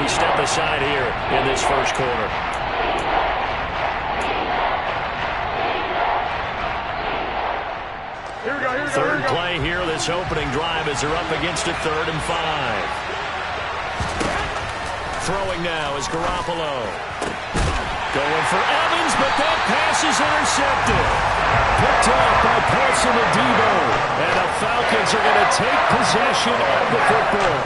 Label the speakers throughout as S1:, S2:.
S1: we step aside here in this first quarter. Third play here, this opening drive as they're up against it, 3rd and 5. Throwing now is Garoppolo. Going for Evans, but that pass is intercepted. Picked off by Paulson and Debo. And the Falcons are going to take possession of the football.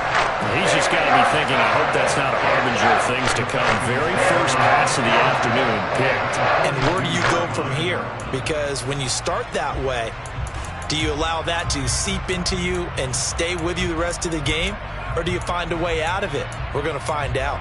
S1: He's just got to be thinking, I hope that's not a harbinger of things to come. Very first pass of the afternoon picked.
S2: And where do you go from here? Because when you start that way, do you allow that to seep into you and stay with you the rest of the game? Or do you find a way out of it? We're going to find out.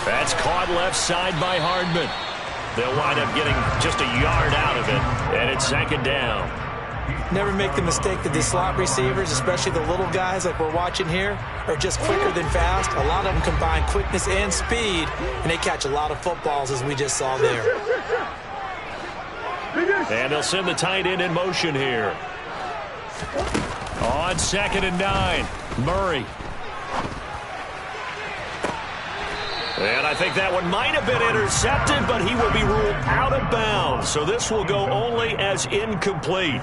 S1: That's caught left side by Hardman. They'll wind up getting just a yard out of it, and it's 2nd down.
S2: Never make the mistake that the slot receivers, especially the little guys like we're watching here, are just quicker than fast. A lot of them combine quickness and speed, and they catch a lot of footballs, as we just saw there.
S1: And they'll send the tight end in motion here. On 2nd and 9, Murray. And I think that one might have been intercepted, but he will be ruled out of bounds. So this will go only as incomplete.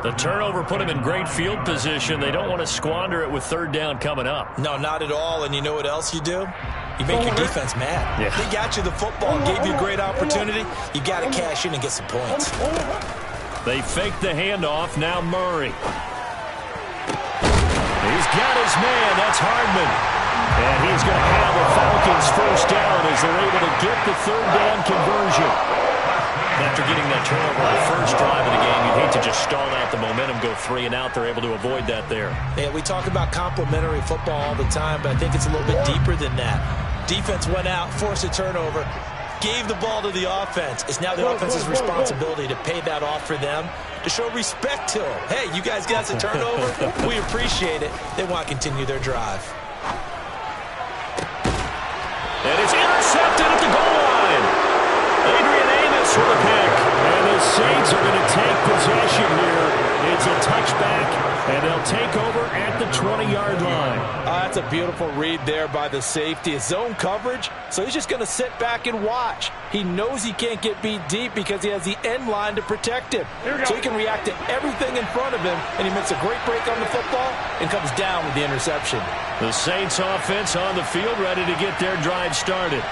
S1: The turnover put him in great field position. They don't want to squander it with 3rd down coming up.
S2: No, not at all. And you know what else you do? You make your defense mad.
S1: Yeah.
S2: They got you the football, gave you a great opportunity. You got to cash in and get some points.
S1: They fake the handoff. Now Murray. He's got his man. That's Hardman. And he's going to have the Falcons first down as they're able to get the 3rd down conversion. After getting that turnover on the first drive of the game, you'd hate to just stall out the momentum, go 3 and out. They're able to avoid that there.
S2: Yeah, we talk about complementary football all the time, but I think it's a little bit deeper than that. Defense went out, forced a turnover, gave the ball to the offense. It's now the offense's responsibility to pay that off for them, to show respect to them. Hey, you guys got the turnover? We appreciate it. They want to continue their drive.
S1: And it's intercepted at the goal line. Adrian Amos with a pick. And the Saints are going to take possession here. It's a touchback, and they'll take over at the 20-yard line.
S2: That's a beautiful read there by the safety. It's zone coverage, so he's just going to sit back and watch. He knows he can't get beat deep because he has the end line to protect him. So he can react to everything in front of him, and he makes a great break on the football and comes down with the interception.
S1: The Saints offense on the field ready to get their drive started.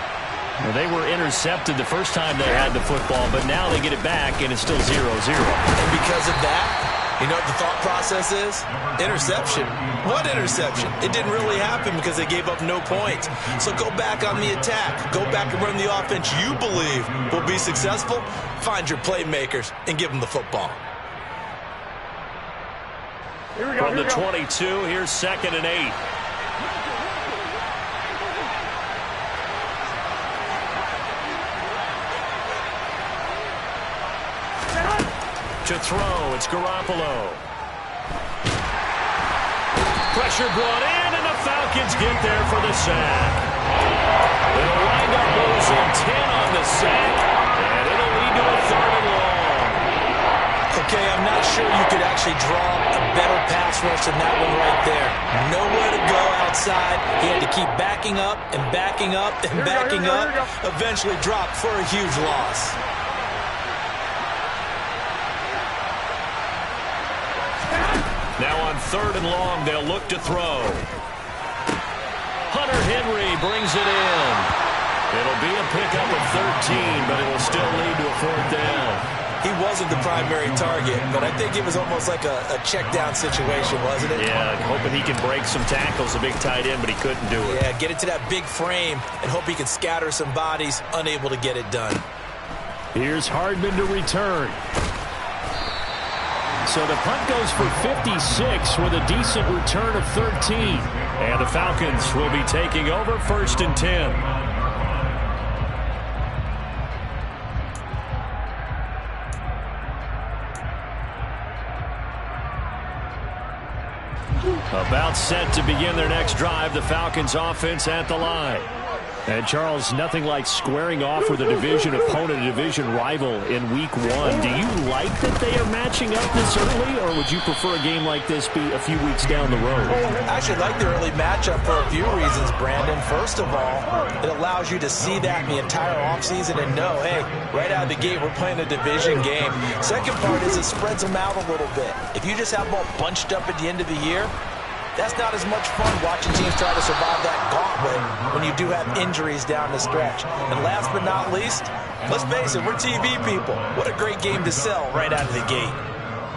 S1: Well, they were intercepted the first time they had the football, but now they get it back, and it's still 0-0.
S2: And because of that, you know what the thought process is? Interception. What interception? It didn't really happen because they gave up no points. So go back on the attack. Go back and run the offense you believe will be successful. Find your playmakers and give them the football.
S1: From the 22, here's 2nd and 8. To throw, it's Garoppolo. Pressure brought in, and the Falcons get there for the sack. They'll wind up losing 10 on the sack, and it'll lead to a 3rd and long.
S2: Okay, I'm not sure you could actually draw a better pass rush than that one right there. Nowhere to go outside. He had to keep backing up and backing up and backing up. Eventually dropped for a huge loss.
S1: Now on 3rd and long, they'll look to throw. Hunter Henry brings it in. It'll be a pickup of 13, but it will still lead to a 4th down.
S2: He wasn't the primary target, but I think it was almost like a check down situation, wasn't it?
S1: Yeah, hoping he can break some tackles, a big tight end, but he couldn't do it.
S2: Yeah, get it to that big frame and hope he can scatter some bodies, unable to get it done.
S1: Here's Hardman to return. So the punt goes for 56 with a decent return of 13. And the Falcons will be taking over 1st and 10. About set to begin their next drive. The Falcons offense at the line. And, Charles, nothing like squaring off with a division opponent, a division rival in Week 1. Do you like that they are matching up this early, or would you prefer a game like this be a few weeks down the road?
S2: I actually like the early matchup for a few reasons, Brandon. First of all, it allows you to see that in the entire offseason and know, hey, right out of the gate, we're playing a division game. Second part is it spreads them out a little bit. If you just have them all bunched up at the end of the year, that's not as much fun watching teams try to survive that gauntlet when you do have injuries down the stretch. And last but not least, let's face it, we're TV people. What a great game to sell right out of the gate.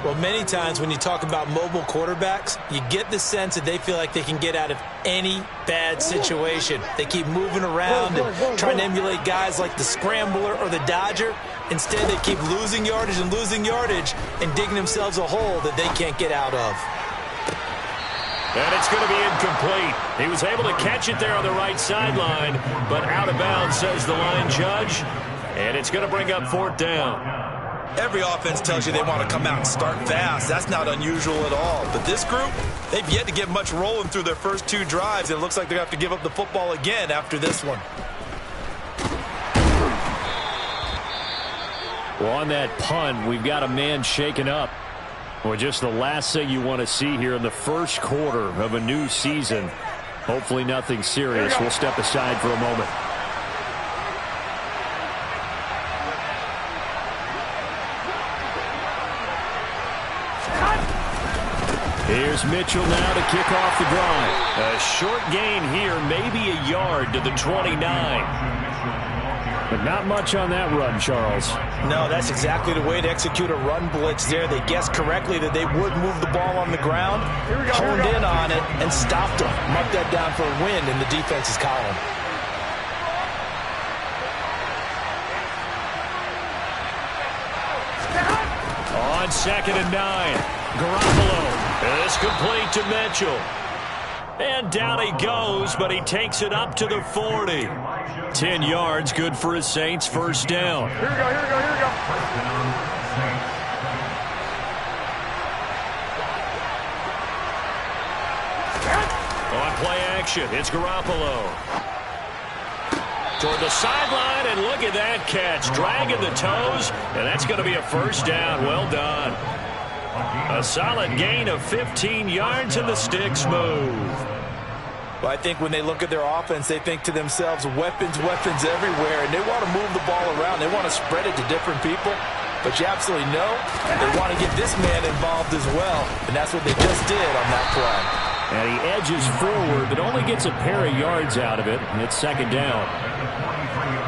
S2: Well, many times when you talk about mobile quarterbacks, you get the sense that they feel like they can get out of any bad situation. They keep moving around and trying to emulate guys like the Scrambler or the Dodger. Instead, they keep losing yardage and digging themselves a hole that they can't get out of.
S1: And it's going to be incomplete. He was able to catch it there on the right sideline, but out of bounds, says the line judge. And it's going to bring up 4th down.
S2: Every offense tells you they want to come out and start fast. That's not unusual at all. But this group, they've yet to get much rolling through their first 2 drives. And it looks like they're going to have to give up the football again after this one.
S1: Well, on that punt, we've got a man shaken up. Well, just the last thing you want to see here in the first quarter of a new season. Hopefully nothing serious. We'll step aside for a moment. Here's Mitchell now to kick off the drive. A short gain here, maybe a yard to the 29. But not much on that run, Charles.
S2: No, that's exactly the way to execute a run blitz there. They guessed correctly that they would move the ball on the ground, honed in on it, and stopped them. Marked that down for a win in the defense's column.
S1: On 2nd and 9, Garoppolo is complete to Mitchell. And down he goes, but he takes it up to the 40. 10 yards, good for his Saints, 1st down.
S3: Here we go.
S1: On play action, it's Garoppolo. Toward the sideline, and look at that catch. Dragging the toes, and that's going to be a 1st down. Well done. A solid gain of 15 yards, and the sticks move.
S2: Well, I think when they look at their offense, they think to themselves, weapons everywhere, and they want to move the ball around. They want to spread it to different people. But you absolutely know they want to get this man involved as well, and that's what they just did on that play.
S1: And he edges forward, but only gets a pair of yards out of it, and it's 2nd down.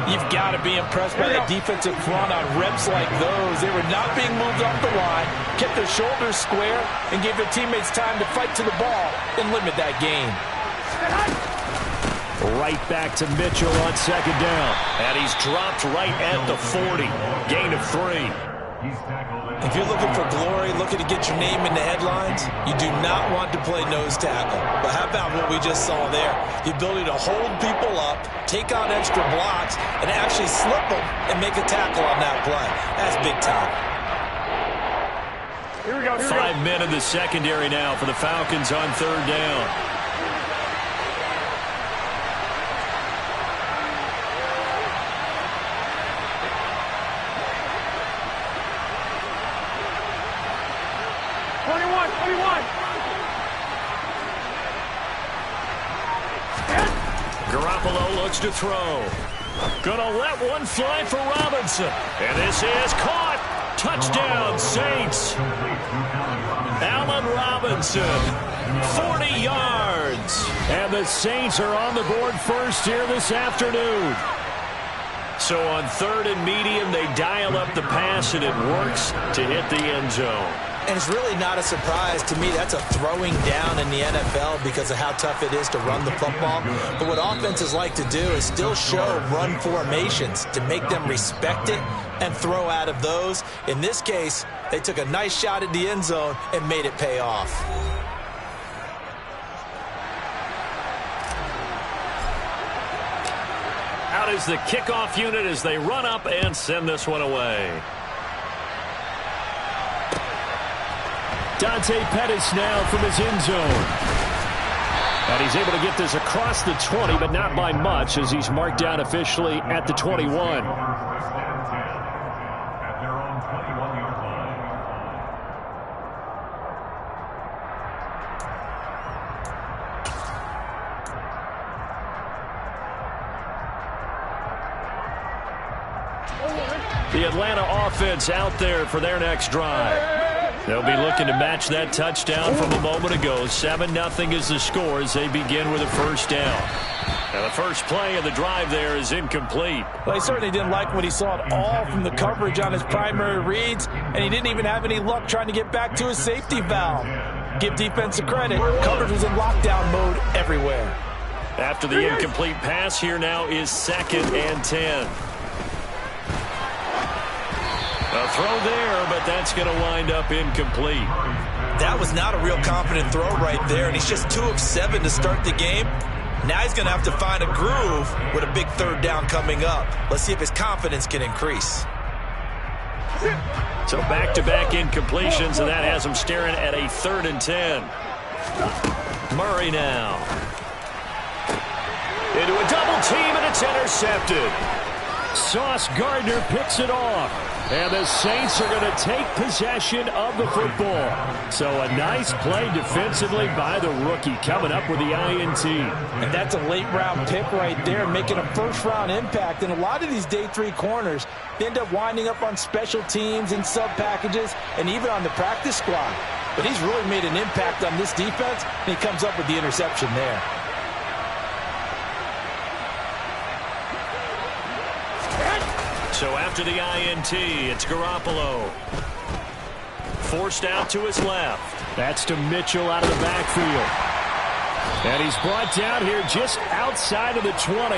S2: You've got to be impressed by that defensive front on reps like those. They were not being moved off the line, kept their shoulders square, and gave their teammates time to fight to the ball and limit that gain.
S1: Right back to Mitchell on 2nd down. And he's dropped right at the 40. Gain of 3.
S2: If you're looking for glory, looking to get your name in the headlines, you do not want to play nose tackle. But how about what we just saw there? The ability to hold people up, take on extra blocks, and actually slip them and make a tackle on that play. That's big time.
S3: Here we go.
S1: 5 men in the secondary now for the Falcons on 3rd down. Garoppolo looks to throw. Gonna let one fly for Robinson. And this is caught. Touchdown, Saints. Allen Robinson, 40 yards. And the Saints are on the board first here this afternoon. So on 3rd and medium, they dial up the pass, and it works to hit the end zone.
S2: And it's really not a surprise to me. That's a throwing down in the NFL because of how tough it is to run the football. But what offenses like to do is still show run formations to make them respect it and throw out of those. In this case, they took a nice shot at the end zone and made it pay off.
S1: Out is the kickoff unit as they run up and send this one away. Dante Pettis now from his end zone. And he's able to get this across the 20, but not by much, as he's marked down officially at the 21. The Atlanta offense out there for their next drive. They'll be looking to match that touchdown from a moment ago. 7-0 is the score as they begin with a first down. Now the first play of the drive there is incomplete.
S2: Well, he certainly didn't like what he saw at all from the coverage on his primary reads, and he didn't even have any luck trying to get back to his safety valve. Give defense a credit. Coverage was in lockdown mode everywhere.
S1: After the incomplete pass, here now is 2nd and 10. A throw there, but that's going to wind up incomplete.
S2: That was not a real confident throw right there, and he's just 2 of 7 to start the game. Now he's going to have to find a groove with a big third down coming up. Let's see if his confidence can increase.
S1: So back-to-back incompletions, and that has him staring at a 3rd and 10. Murray now. Into a double team, and it's intercepted. Sauce Gardner picks it off. And the Saints are going to take possession of the football. So a nice play defensively by the rookie, coming up with the INT.
S2: And that's a late-round pick right there, making a first-round impact. And a lot of these day 3 corners end up winding up on special teams and sub-packages and even on the practice squad. But he's really made an impact on this defense, and he comes up with the interception there.
S1: So after the INT, it's Garoppolo. Forced out to his left. That's to Mitchell out of the backfield. And he's brought down here just outside of the 20.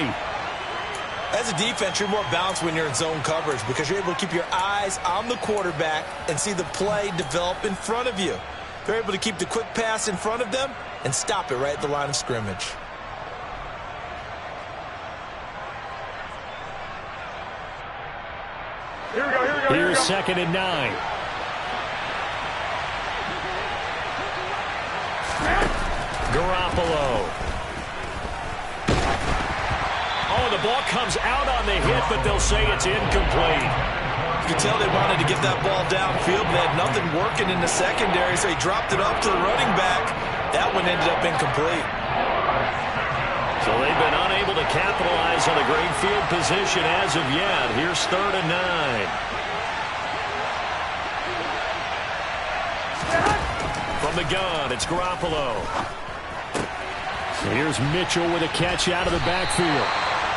S2: As a defense, you're more balanced when you're in zone coverage because you're able to keep your eyes on the quarterback and see the play develop in front of you. They're able to keep the quick pass in front of them and stop it right at the line of scrimmage.
S1: Here's 2nd and 9. Garoppolo. Oh, the ball comes out on the hit, but they'll say it's incomplete.
S2: You can tell they wanted to get that ball downfield, but they had nothing working in the secondary, so he dropped it up to the running back. That one ended up incomplete.
S1: So they've been unable to capitalize on a great field position as of yet. Here's 3rd and 9. From the gun, it's Garoppolo. Here's Mitchell with a catch out of the backfield.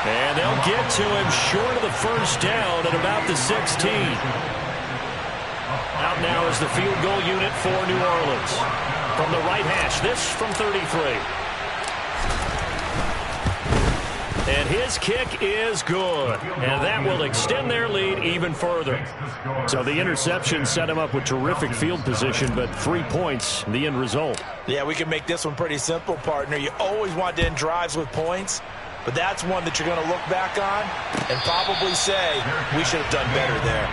S1: And they'll get to him short of the first down at about the 16. Out now is the field goal unit for New Orleans. From the right hash, this from 33. And his kick is good. And that will extend their lead even further. So the interception set him up with terrific field position, but 3 points, the end result.
S2: Yeah, we can make this one pretty simple, partner. You always want to end drives with points, but that's one that you're going to look back on and probably say, we should have done better there.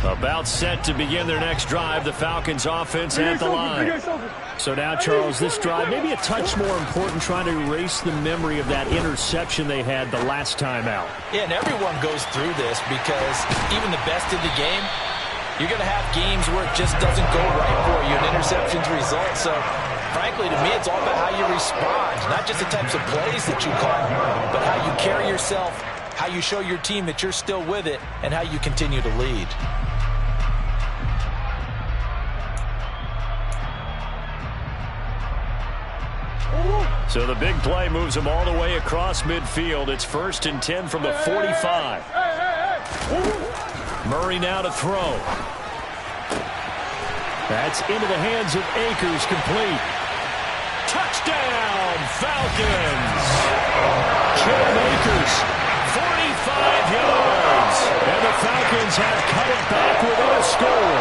S1: About set to begin their next drive, the Falcons offense at the line. So now, Charles, this drive maybe a touch more important, trying to erase the memory of that interception they had the last time out.
S2: Yeah, and everyone goes through this because even the best in the game, you're going to have games where it just doesn't go right for you, and interceptions result. So, frankly, to me, it's all about how you respond, not just the types of plays that you call, but how you carry yourself, how you show your team that you're still with it, and how you continue to lead.
S1: So the big play moves them all the way across midfield. It's 1st and 10 from the 45. Murray now to throw. That's into the hands of Akers, complete. Touchdown, Falcons! Cam Akers, 45 yards. And the Falcons have cut it back within a score.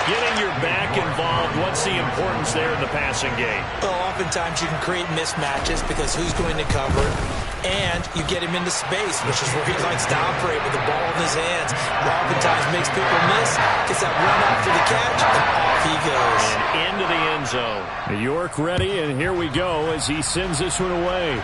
S1: Getting your back involved once the importance there in the passing game?
S2: Well, oftentimes you can create mismatches because who's going to cover it, and you get him into space, which is where he likes to operate with the ball in his hands. Oftentimes makes people miss, gets that run out for the catch, and off he goes.
S1: And into the end zone. New York ready, and here we go as he sends this one away.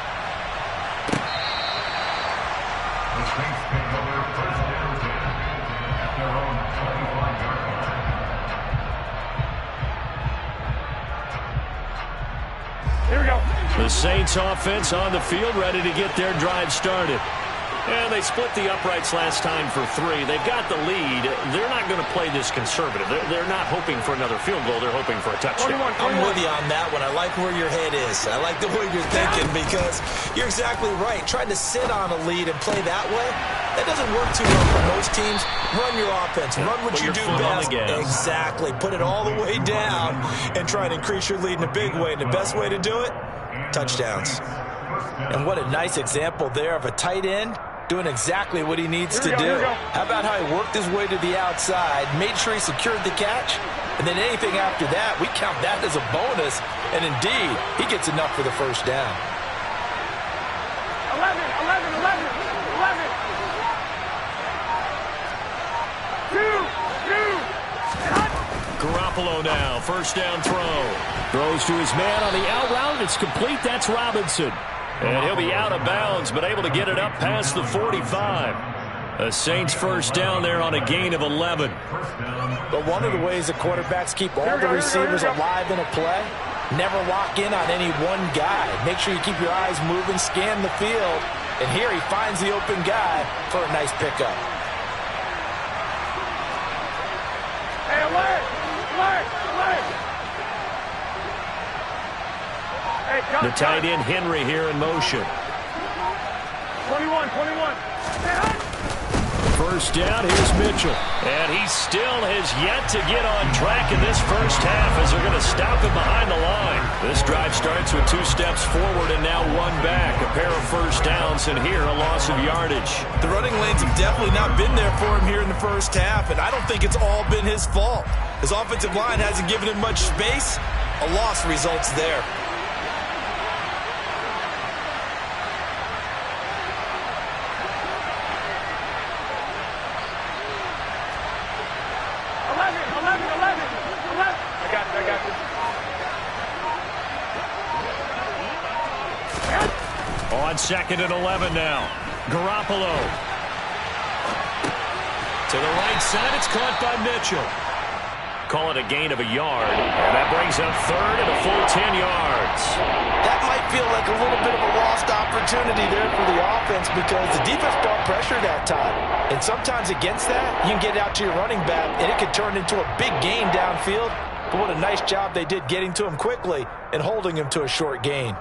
S3: Here we go.
S1: The Saints offense on the field, ready to get their drive started. And they split the uprights last time for 3. They've got the lead. They're not going to play this conservative. They're not hoping for another field goal. They're hoping for a touchdown.
S3: 21.
S2: I'm with you on that one. I like where your head is. I like the way you're thinking because you're exactly right. Trying to sit on a lead and play that way, that doesn't work too well for most teams. Run your offense. Run what you do best. Exactly. Put it all the way down and try and increase your lead in a big way. And the best way to do it, touchdowns. And what a nice example there of a tight end doing exactly what he needs to do. How about how he worked his way to the outside, made sure he secured the catch, and then anything after that, we count that as a bonus. And indeed, he gets enough for the first down.
S3: 11, 11, 11, 11. 2.
S1: Garoppolo now, first down throw. Throws to his man on the out route. It's complete. That's Robinson. And he'll be out of bounds, but able to get it up past the 45. The Saints first down there on a gain of 11.
S2: But one of the ways the quarterbacks keep all the receivers alive in a play, never lock in on any one guy. Make sure you keep your eyes moving, scan the field. And here he finds the open guy for a nice pickup.
S3: Hey, alert! Alert! Alert!
S1: The tight end Henry here in motion.
S3: 21, 21.
S1: First down, here's Mitchell. And he still has yet to get on track in this first half as they're going to stop him behind the line. This drive starts with 2 steps forward and now 1 back. A pair of first downs, and here a loss of yardage.
S2: The running lanes have definitely not been there for him here in the first half, and I don't think it's all been his fault. His offensive line hasn't given him much space. A loss results there.
S1: On 2nd and 11 now. Garoppolo. To the right side, it's caught by Mitchell. Call it a gain of a yard. And that brings up 3rd and a full 10 yards.
S2: That might feel like a little bit of a lost opportunity there for the offense because the defense brought pressure that time. And sometimes against that, you can get out to your running back, and it could turn into a big gain downfield. But what a nice job they did getting to him quickly and holding him to a short gain.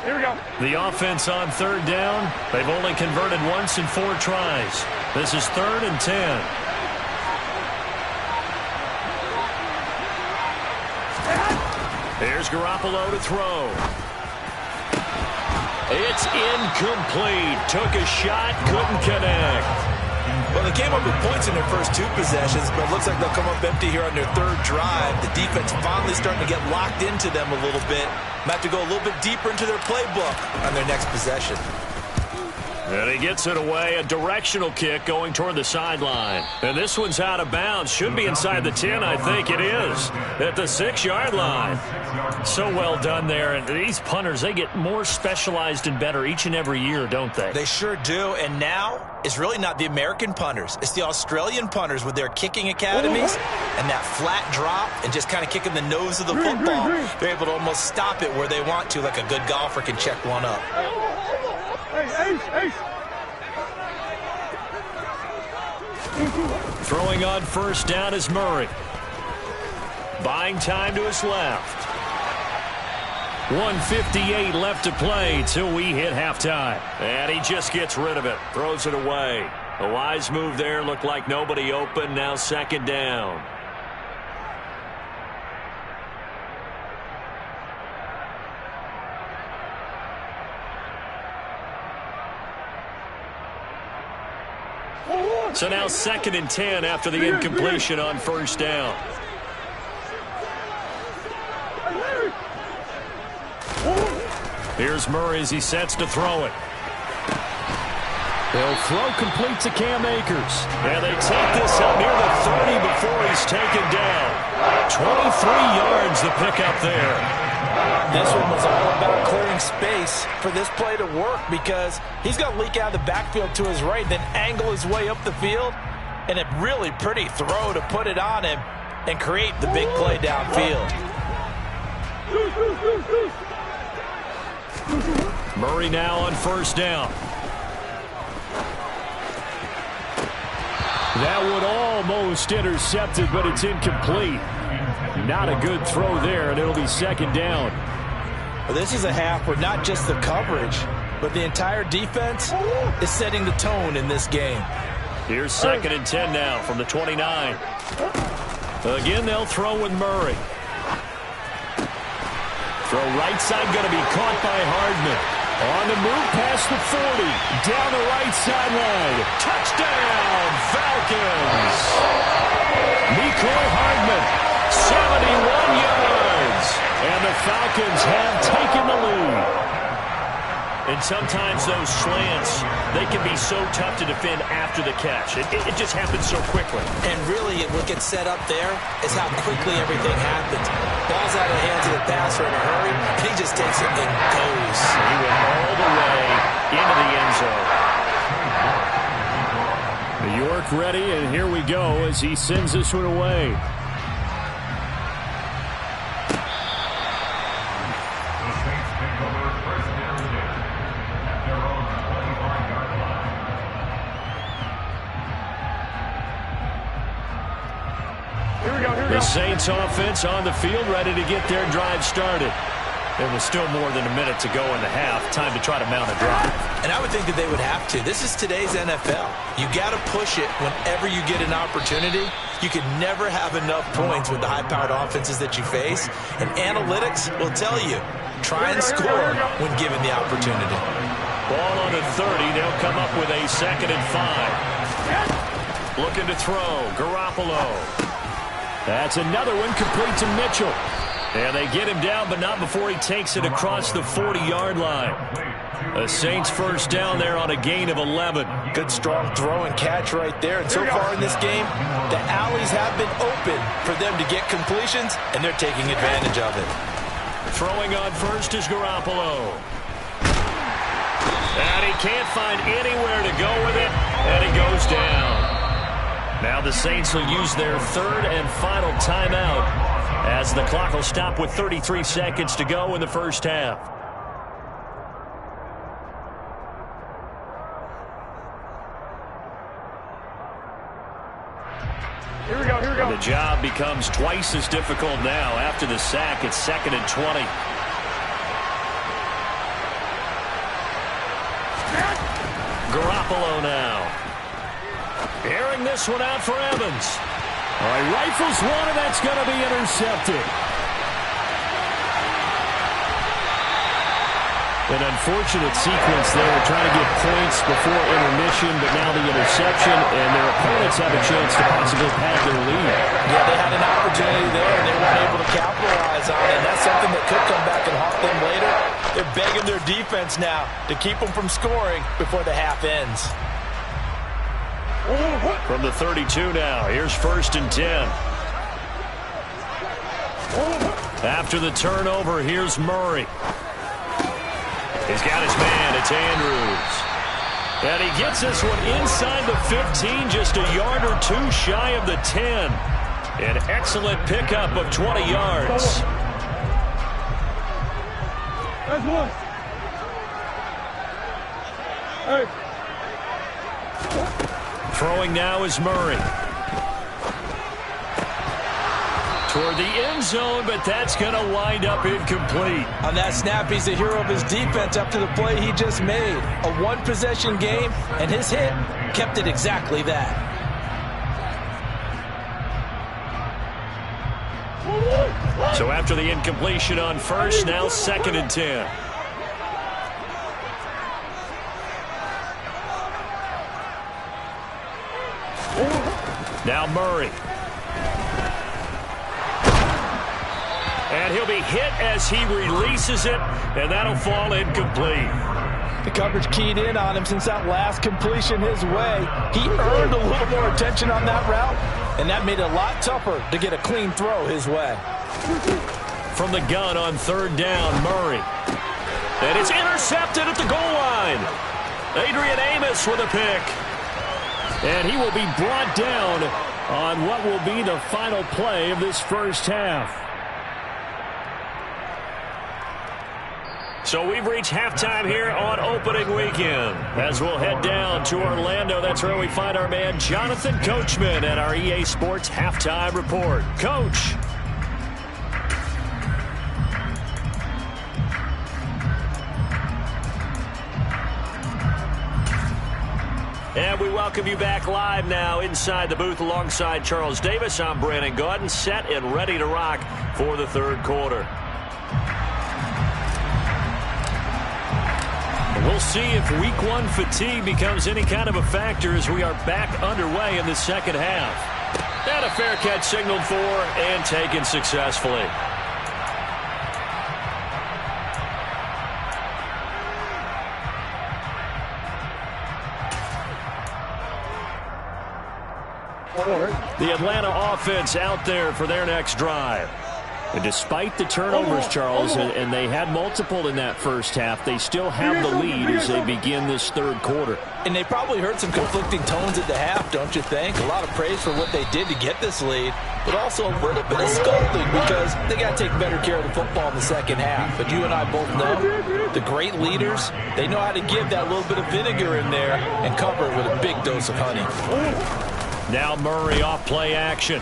S3: Here we go.
S1: The offense on 3rd down. They've only converted once in 4 tries. This is 3rd and 10. Here's Garoppolo to throw. It's incomplete. Took a shot, couldn't connect.
S2: Well, they came up with points in their first 2 possessions, but it looks like they'll come up empty here on their 3rd drive. The defense finally starting to get locked into them a little bit. Might have to go a little bit deeper into their playbook on their next possession.
S1: And he gets it away. A directional kick going toward the sideline. And this one's out of bounds. Should be inside the 10, I think it is. At the 6-yard line. So well done there. And these punters, they get more specialized and better each and every year, don't they?
S2: They sure do. And now, it's really not the American punters. It's the Australian punters with their kicking academies and that flat drop and just kind of kicking the nose of the football. They're able to almost stop it where they want to, like a good golfer can check one up.
S1: Throwing on first down is Murray. Buying time to his left. 1:58 left to play till we hit halftime. And he just gets rid of it. Throws it away. A wise move there. Looked like nobody open. Now 2nd down. So now 2nd and 10 after the incompletion on first down. Here's Murray as he sets to throw it. He'll throw complete to Cam Akers. And they take this up near the 30 before he's taken down. 23 yards the pickup there.
S2: This one was all about clearing space for this play to work because he's going to leak out of the backfield to his right, then angle his way up the field, and a really pretty throw to put it on him and create the big play downfield.
S1: Murray now on first down. That would almost intercepted, but it's incomplete. Not a good throw there, and it'll be second down.
S2: Well, this is a half where not just the coverage, but the entire defense is setting the tone in this game.
S1: Here's second and 10 now from the 29. Again, they'll throw with Murray. Throw right side, going to be caught by Hardman. On the move past the 40. Down the right sideline. Touchdown, Falcons. Mecole Hardman, 71 yards. And the Falcons have taken the lead. And sometimes those slants, they can be so tough to defend after the catch. It just happens so quickly.
S2: And really, what gets set up there is how quickly everything happens. Ball's out of the hands of the passer in a hurry, and he just takes it and goes.
S1: He went all the way into the end zone. New York ready, and here we go as he sends this one away. The Saints offense on the field, ready to get their drive started. There was still more than a minute to go in the half. Time to try to mount a drive.
S2: And I would think that they would have to. This is today's NFL. You got to push it whenever you get an opportunity. You can never have enough points with the high-powered offenses that you face. And analytics will tell you, try and score when given the opportunity.
S1: Ball on the 30. They'll come up with a 2nd and 5. Looking to throw. Garoppolo. That's another one complete to Mitchell. And they get him down, but not before he takes it across the 40-yard line. The Saints first down there on a gain of 11.
S2: Good strong throw and catch right there. And so far in this game, the alleys have been open for them to get completions, and they're taking advantage of it.
S1: Throwing on first is Garoppolo. And he can't find anywhere to go with it, and he goes down. Now the Saints will use their third and final timeout as the clock will stop with 33 seconds to go in the first half.
S3: Here we go, here we go.
S1: And the job becomes twice as difficult now. After the sack, it's 2nd and 20. Garoppolo now. Airing this one out for Evans. All right, rifles one, and that's going to be intercepted. An unfortunate sequence there, trying to get points before intermission, but now the interception, and their opponents have a chance to possibly pad their lead.
S2: Yeah, they had an opportunity there, and they weren't able to capitalize on it, and that's something that could come back and haunt them later. They're begging their defense now to keep them from scoring before the half ends.
S1: From the 32 now, here's 1st and 10. After the turnover, here's Murray. He's got his man, it's Andrews. And he gets this one inside the 15, just a yard or two shy of the 10. An excellent pickup of 20 yards.
S3: That's one. Hey.
S1: Throwing now is Murray. Toward the end zone, but that's going to wind up incomplete.
S2: On that snap, he's the hero of his defense up to the play he just made. A one-possession game, and his hit kept it exactly that.
S1: So after the incompletion on first, now 2nd and 10. Now Murray. And he'll be hit as he releases it, and that'll fall incomplete.
S2: The coverage keyed in on him since that last completion his way. He earned a little more attention on that route, and that made it a lot tougher to get a clean throw his way.
S1: From the gun on third down, Murray. And it's intercepted at the goal line. Adrian Amos with a pick. And he will be brought down on what will be the final play of this first half. So we've reached halftime here on opening weekend. As we'll head down to Orlando, that's where we find our man Jonathan Coachman at our EA Sports Halftime Report. Coach. And we welcome you back live now inside the booth alongside Charles Davis. I'm Brandon Gaudin, set and ready to rock for the third quarter. We'll see if week one fatigue becomes any kind of a factor as we are back underway in the second half. And a fair catch signaled for and taken successfully. The Atlanta offense out there for their next drive. And despite the turnovers, Charles, and they had multiple in that first half, they still have the lead as they begin this third quarter.
S2: And they probably heard some conflicting tones at the half, don't you think? A lot of praise for what they did to get this lead, but also a little bit of scolding because they got to take better care of the football in the second half. But you and I both know the great leaders, they know how to give that little bit of vinegar in there and cover it with a big dose of honey.
S1: Now Murray off play action.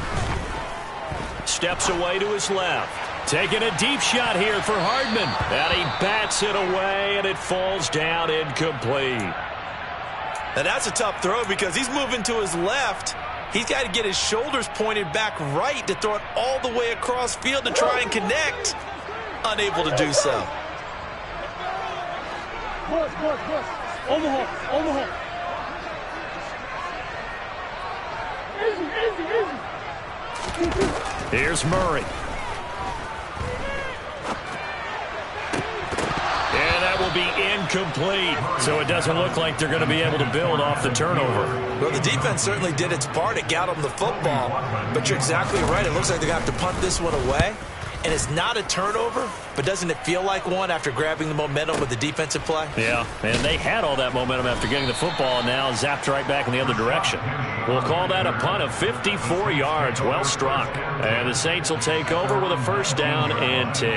S1: Steps away to his left. Taking a deep shot here for Hardman. And he bats it away, and it falls down incomplete.
S2: Now that's a tough throw because he's moving to his left. He's got to get his shoulders pointed back right to throw it all the way across field to try and connect. Unable to do so.
S3: Omaha.
S1: Here's Murray. And that will be incomplete. So it doesn't look like they're going to be able to build off the turnover.
S2: Well, the defense certainly did its part. It got them the football. But you're exactly right. It looks like they're going to have to punt this one away. And it's not a turnover, but doesn't it feel like one after grabbing the momentum with the defensive play?
S1: Yeah, and they had all that momentum after getting the football and now zapped right back in the other direction. We'll call that a punt of 54 yards. Well struck. And the Saints will take over with a first down and 10.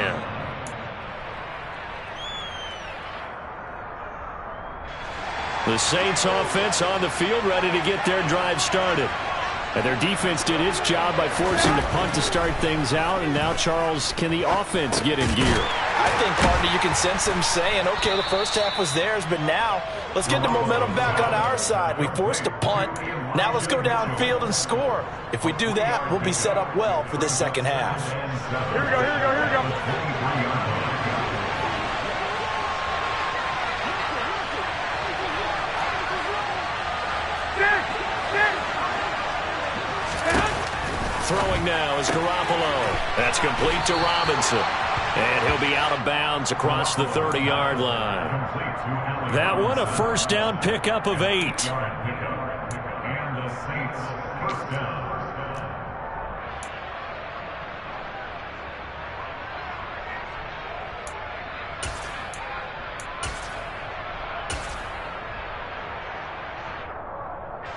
S1: The Saints offense on the field ready to get their drive started. And their defense did its job by forcing the punt to start things out. And now, Charles, can the offense get in gear?
S2: I think, partner, you can sense them saying, okay, the first half was theirs, but now let's get the momentum back on our side. We forced a punt. Now let's go downfield and score. If we do that, we'll be set up well for this second half.
S3: Here we go.
S1: Throwing now is Garoppolo. That's complete to Robinson. And he'll be out of bounds across the 30-yard line. That one, a first down pickup of 8.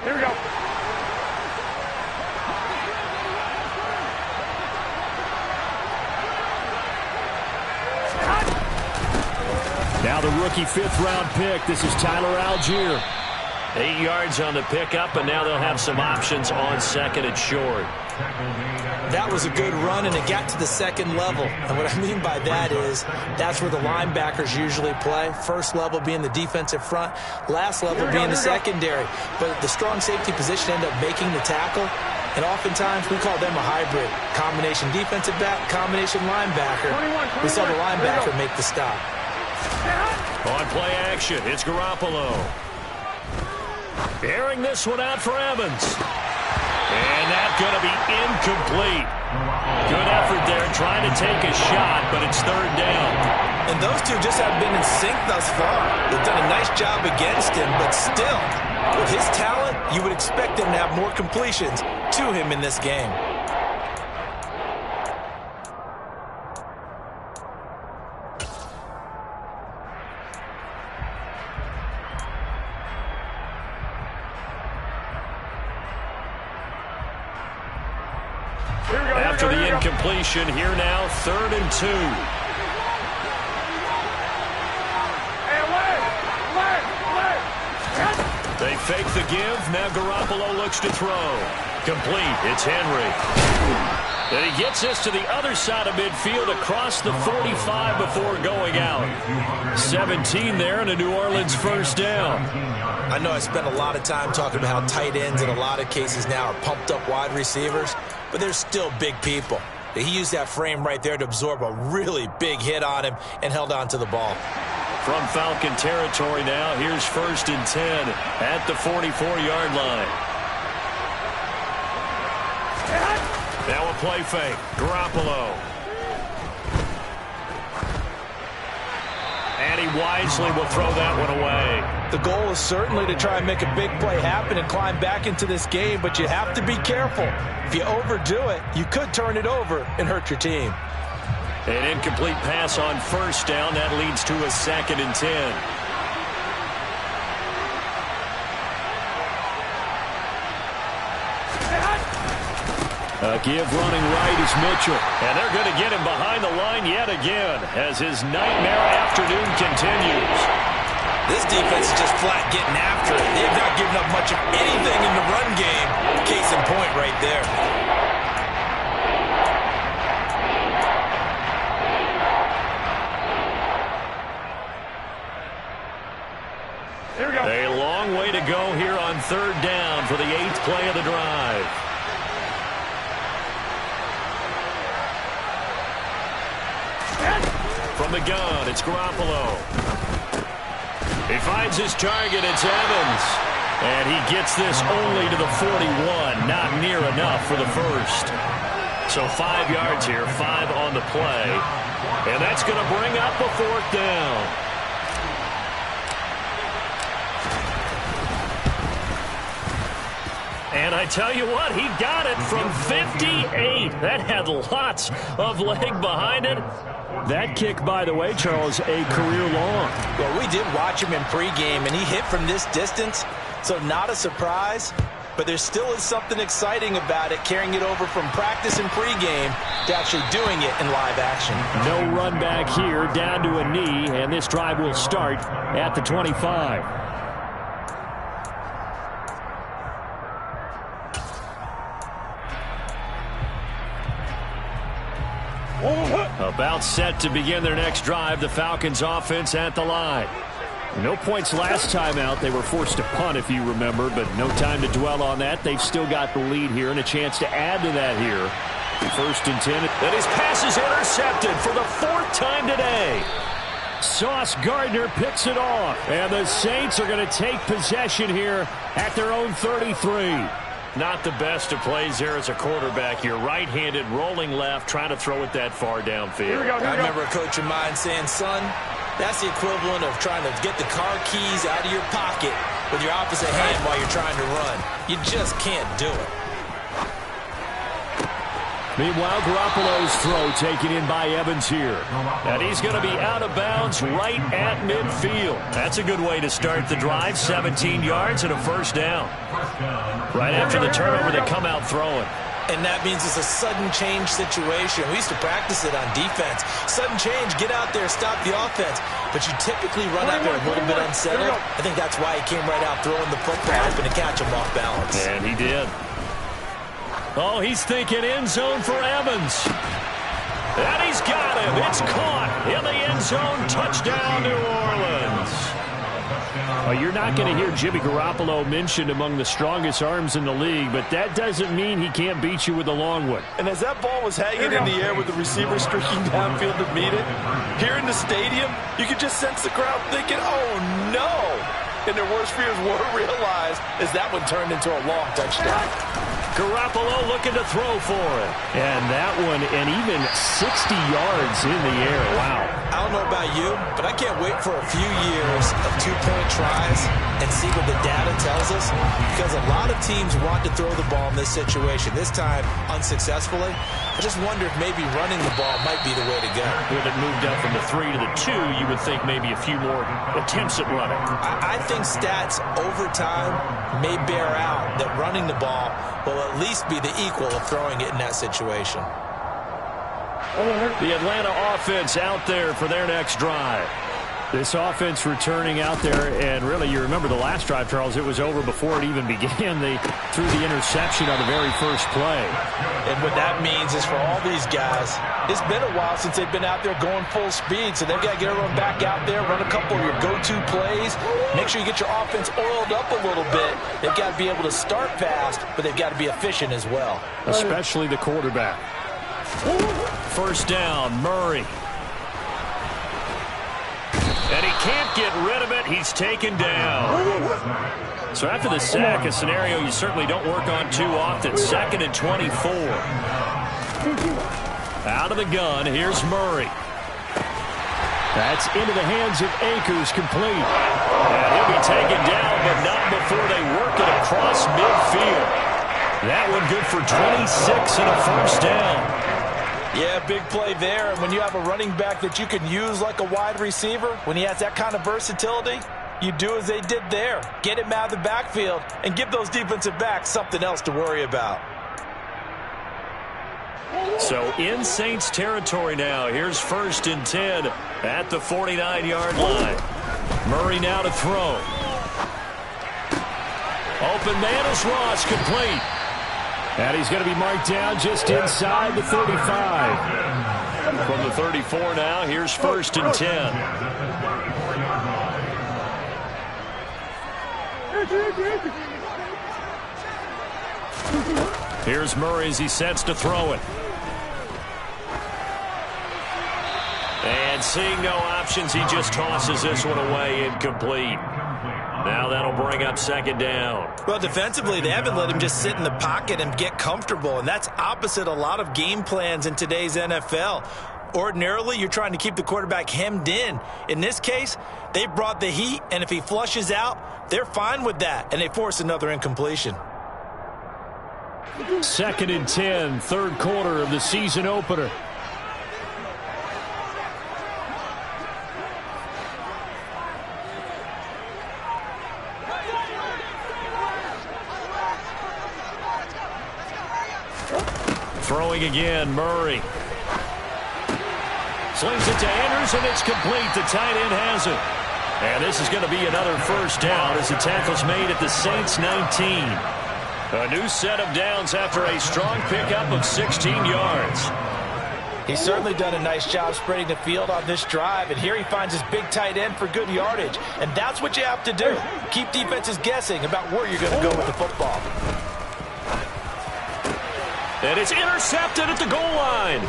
S3: Here we go.
S1: Now the rookie fifth-round pick. This is Tyler Algier. 8 yards on the pickup, and now they'll have some options on second and short.
S2: That was a good run, and it got to the second level. And what I mean by that is that's where the linebackers usually play. First level being the defensive front, last level being the secondary. But the strong safety position ended up making the tackle, and oftentimes we call them a hybrid. Combination defensive back, combination linebacker. We saw the linebacker make the stop.
S1: On play action, it's Garoppolo. Airing this one out for Evans. And that's going to be incomplete. Good effort there trying to take a shot, but it's third down.
S2: And those two just haven't been in sync thus far. They've done a nice job against him, but still, with his talent, you would expect him to have more completions to him in this game.
S1: After the incompletion, here now, 3rd and 2. They fake the give. Now Garoppolo looks to throw. Complete. It's Henry. And he gets this to the other side of midfield across the 45 before going out. 17 there and a New Orleans first down.
S2: I know I spent a lot of time talking about how tight ends in a lot of cases now are pumped up wide receivers, but they're still big people. He used that frame right there to absorb a really big hit on him and held on to the ball.
S1: From Falcon territory now, here's 1st and 10 at the 44-yard line. Now a play fake. Garoppolo. And he wisely will throw that one away.
S2: The goal is certainly to try and make a big play happen and climb back into this game, but you have to be careful. If you overdo it, you could turn it over and hurt your team.
S1: An incomplete pass on 1st down. That leads to a 2nd and 10. A give running right is Mitchell. And they're going to get him behind the line yet again as his nightmare afternoon continues.
S2: This defense is just flat getting after it. They've not given up much of anything in the run game. Case in point right there.
S1: A long way to go here on 3rd down for the 8th play of the drive. From the gun, it's Garoppolo. He finds his target, it's Evans. And he gets this only to the 41, not near enough for the first. So 5 yards here, 5 on the play. And that's going to bring up a 4th down. And I tell you what, he got it from 58. That had lots of leg behind it. That kick, by the way, Charles, a career long.
S2: Well, we did watch him in pregame, and he hit from this distance, so not a surprise. But there still is something exciting about it, carrying it over from practice and pregame to actually doing it in live action.
S1: No run back here, down to a knee, and this drive will start at the 25. About set to begin their next drive, the Falcons offense at the line. No points last time out. They were forced to punt, if you remember, but no time to dwell on that. They've still got the lead here and a chance to add to that here. 1st and 10. And his pass is intercepted for the 4th time today. Sauce Gardner picks it off. And the Saints are going to take possession here at their own 33. Not the best of plays there as a quarterback. You're right-handed, rolling left, trying to throw it that far downfield.
S2: I remember a coach of mine saying, son, that's the equivalent of trying to get the car keys out of your pocket with your opposite hand while you're trying to run. You just can't do it.
S1: Meanwhile, Garoppolo's throw taken in by Evans here. And he's going to be out of bounds right at midfield. That's a good way to start the drive. 17 yards and a 1st down. Right after the turnover, they come out throwing.
S2: And that means it's a sudden change situation. We used to practice it on defense. Sudden change, get out there, stop the offense. But you typically run out there a little bit unsettled. I think that's why he came right out throwing the football, hoping to catch him off balance.
S1: And he did. Oh, he's thinking end zone for Evans. And he's got him. It's caught in the end zone. Touchdown, New Orleans. Well, you're not going to hear Jimmy Garoppolo mentioned among the strongest arms in the league, but that doesn't mean he can't beat you with a long one.
S4: And as that ball was hanging in the air with the receiver streaking downfield to meet it, here in the stadium, you could just sense the crowd thinking, oh, no. And their worst fears were realized as that one turned into a long touchdown.
S1: Garoppolo looking to throw for it. And that one, and even 60 yards in the air. Wow.
S2: I don't know about you, but I can't wait for a few years of two-point tries and see what the data tells us, because a lot of teams want to throw the ball in this situation. This time, unsuccessfully. I just wonder if maybe running the ball might be the way to go.
S1: With it moved up from the 3 to the 2, you would think maybe a few more attempts at running.
S2: I think stats over time may bear out that running the ball will at least be the equal of throwing it in that situation.
S1: The Atlanta offense out there for their next drive. This offense returning out there, and really, you remember the last drive, Charles, it was over before it even began. They threw the interception on the very first play.
S2: And what that means is for all these guys, it's been a while since they've been out there going full speed, so they've got to get everyone back out there, run a couple of your go-to plays, make sure you get your offense oiled up a little bit. They've got to be able to start fast, but they've got to be efficient as well.
S1: Especially the quarterback. First down, Murray. And he can't get rid of it. He's taken down. So after the sack, a scenario you certainly don't work on too often. 2nd and 24. Out of the gun, here's Murray. That's into the hands of Akers, complete. And he'll be taken down, but not before they work it across midfield. That one good for 26 and a first down.
S2: Yeah, big play there. And when you have a running back that you can use like a wide receiver, when he has that kind of versatility, you do as they did there. Get him out of the backfield and give those defensive backs something else to worry about.
S1: So in Saints territory now. Here's 1st and 10 at the 49-yard line. Murray now to throw. Open man is Ross, complete. And he's going to be marked down just inside the 35. From the 34 now, here's 1st and 10. Here's Murray as he sets to throw it. And seeing no options, he just tosses this one away, incomplete. Now that'll bring up 2nd down.
S2: Well, defensively, they haven't let him just sit in the pocket and get comfortable, and that's opposite a lot of game plans in today's NFL. Ordinarily, you're trying to keep the quarterback hemmed in. In this case, they brought the heat, and if he flushes out, they're fine with that, and they force another incompletion.
S1: 2nd and 10, 3rd quarter of the season opener. Throwing again, Murray. Slings it to Andrews, and it's complete. The tight end has it. And this is going to be another first down as the tackle's made at the Saints 19. A new set of downs after a strong pickup of 16 yards.
S2: He's certainly done a nice job spreading the field on this drive, and here he finds his big tight end for good yardage. And that's what you have to do. Keep defenses guessing about where you're going to go with the football.
S1: And it's intercepted at the goal line.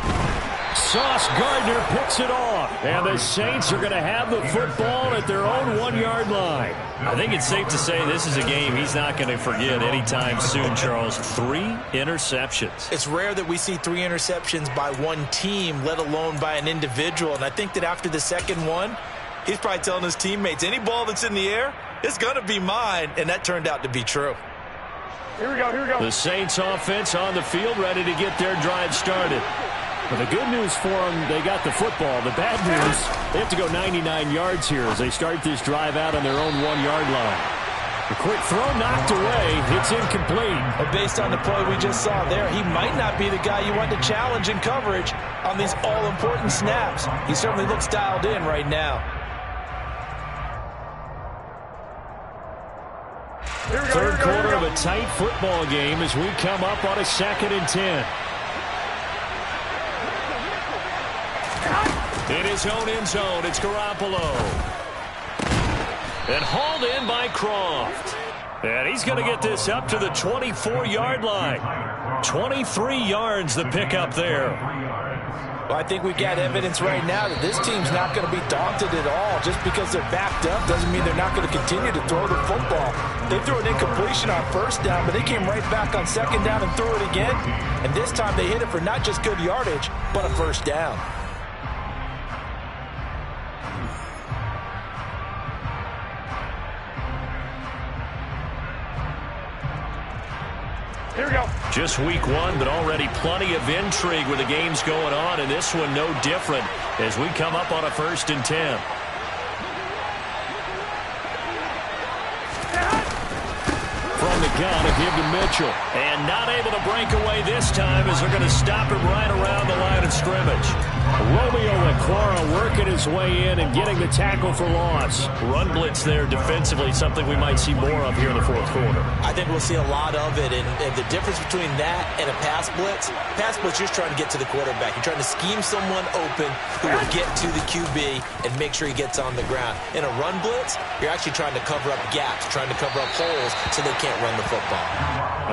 S1: Sauce Gardner picks it off. And the Saints are going to have the football at their own 1-yard line. I think it's safe to say this is a game he's not going to forget anytime soon, Charles. 3 interceptions.
S2: It's rare that we see 3 interceptions by one team, let alone by an individual. And I think that after the second one, he's probably telling his teammates, any ball that's in the air, it's going to be mine. And that turned out to be true.
S3: Here we go, here we go.
S1: The Saints offense on the field ready to get their drive started. But the good news for them, they got the football. The bad news, they have to go 99 yards here as they start this drive out on their own 1-yard line. A quick throw knocked away. It's incomplete.
S2: But based on the play we just saw there, he might not be the guy you want to challenge in coverage on these all-important snaps. He certainly looks dialed in right now.
S1: Third quarter of a tight football game as we come up on a 2nd and 10. In his own end zone, it's Garoppolo. And hauled in by Croft. And he's going to get this up to the 24-yard line. 23 yards the pickup there.
S2: Well, I think we've got evidence right now that this team's not going to be daunted at all. Just because they're backed up doesn't mean they're not going to continue to throw the football. They threw an incompletion on first down, but they came right back on second down and threw it again. And this time they hit it for not just good yardage, but a first down.
S3: Here we go.
S1: Just week one, but already plenty of intrigue with the games going on, and this one no different as we come up on a 1st and 10. From the gun, a give to Mitchell. And not able to break away this time as they're going to stop him right around the line of scrimmage. Romeo and Clara working his way in and getting the tackle for loss. Run blitz there defensively, something we might see more of here in the 4th quarter.
S2: I think we'll see a lot of it, and the difference between that and a pass blitz, you're just trying to get to the quarterback. You're trying to scheme someone open who will get to the QB and make sure he gets on the ground. In a run blitz, you're actually trying to cover up gaps, trying to cover up holes so they can't run the football.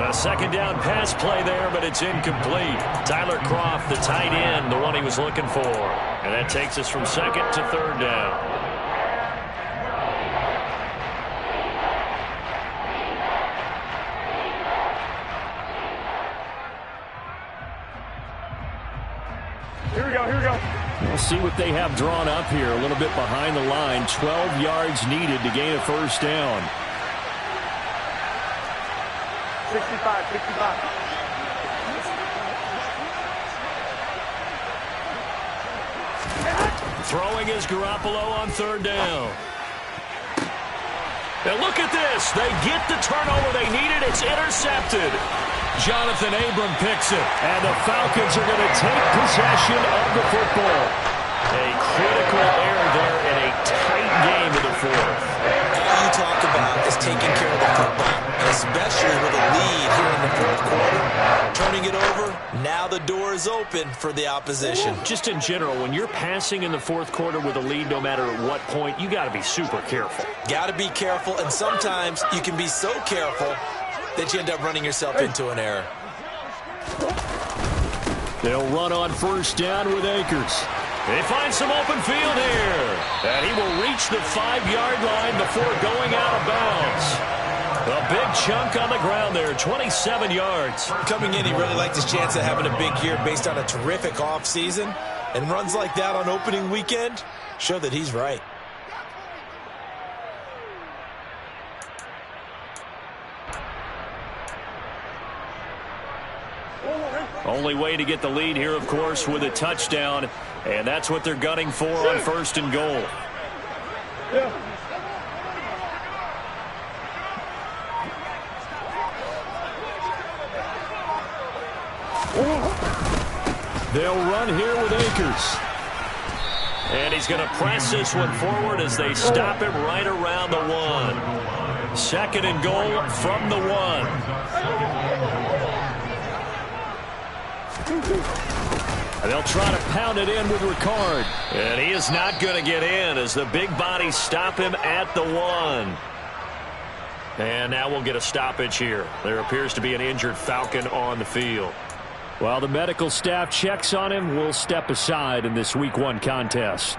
S1: A 2nd down pass play there, but it's incomplete. Tyler Kroft, the tight end, the one he was looking for. And that takes us from 2nd to 3rd down.
S3: Here we go, here we go.
S1: We'll see what they have drawn up here. A little bit behind the line. 12 yards needed to gain a first down.
S3: 65, 65.
S1: Throwing is Garoppolo on 3rd down. And look at this. They get the turnover they needed. It's intercepted. Jonathan Abram picks it. And the Falcons are going to take possession of the football. A critical error there in a tight game in the 4th.
S2: All you talk about is taking care of the football, and especially with a lead here in the 4th quarter. Turning it over, now the door is open for the opposition.
S1: Just in general, when you're passing in the 4th quarter with a lead, no matter at what point, you got to be super careful.
S2: Got to be careful, and sometimes you can be so careful that you end up running yourself into an error.
S1: They'll run on 1st down with Akers. They find some open field here. And he will reach the 5-yard line before going out of bounds. A big chunk on the ground there, 27 yards.
S2: Coming in, he really liked his chance of having a big year based on a terrific offseason. And runs like that on opening weekend show that he's right.
S1: Only way to get the lead here, of course, with a touchdown. And that's what they're gunning for on 1st and goal.
S3: Yeah.
S1: They'll run here with Akers. And he's going to press this one forward as they stop him right around the 1. 2nd and goal from the 1. And they'll try to pound it in with Ricard. And he is not going to get in as the big bodies stop him at the 1. And now we'll get a stoppage here. There appears to be an injured Falcon on the field. While the medical staff checks on him, we'll step aside in this Week 1 contest.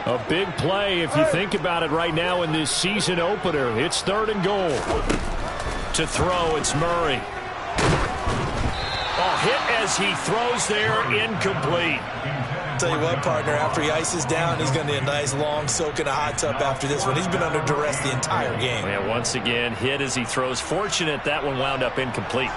S1: A big play if you think about it right now in this season opener. It's 3rd and goal. To throw, it's Murray. A hit as he throws there, incomplete.
S2: Tell you what, partner, after he ices down, he's going to need a nice long soak in a hot tub after this one. He's been under duress the entire game.
S1: And once again, hit as he throws. Fortunate that one wound up incomplete.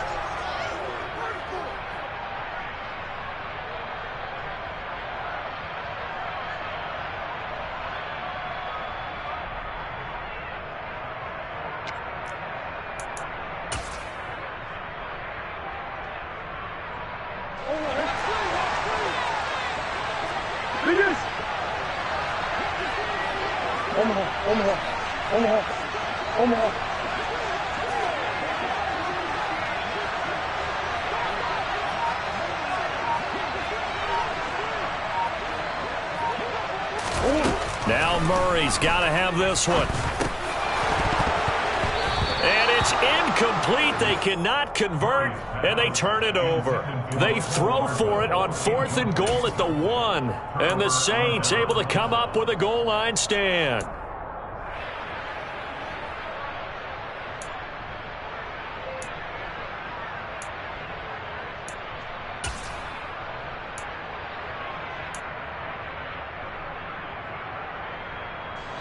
S1: Now Murray's got to have this one. And it's incomplete. They cannot convert, and they turn it over. They throw for it on 4th and goal at the 1. And the Saints able to come up with a goal line stand.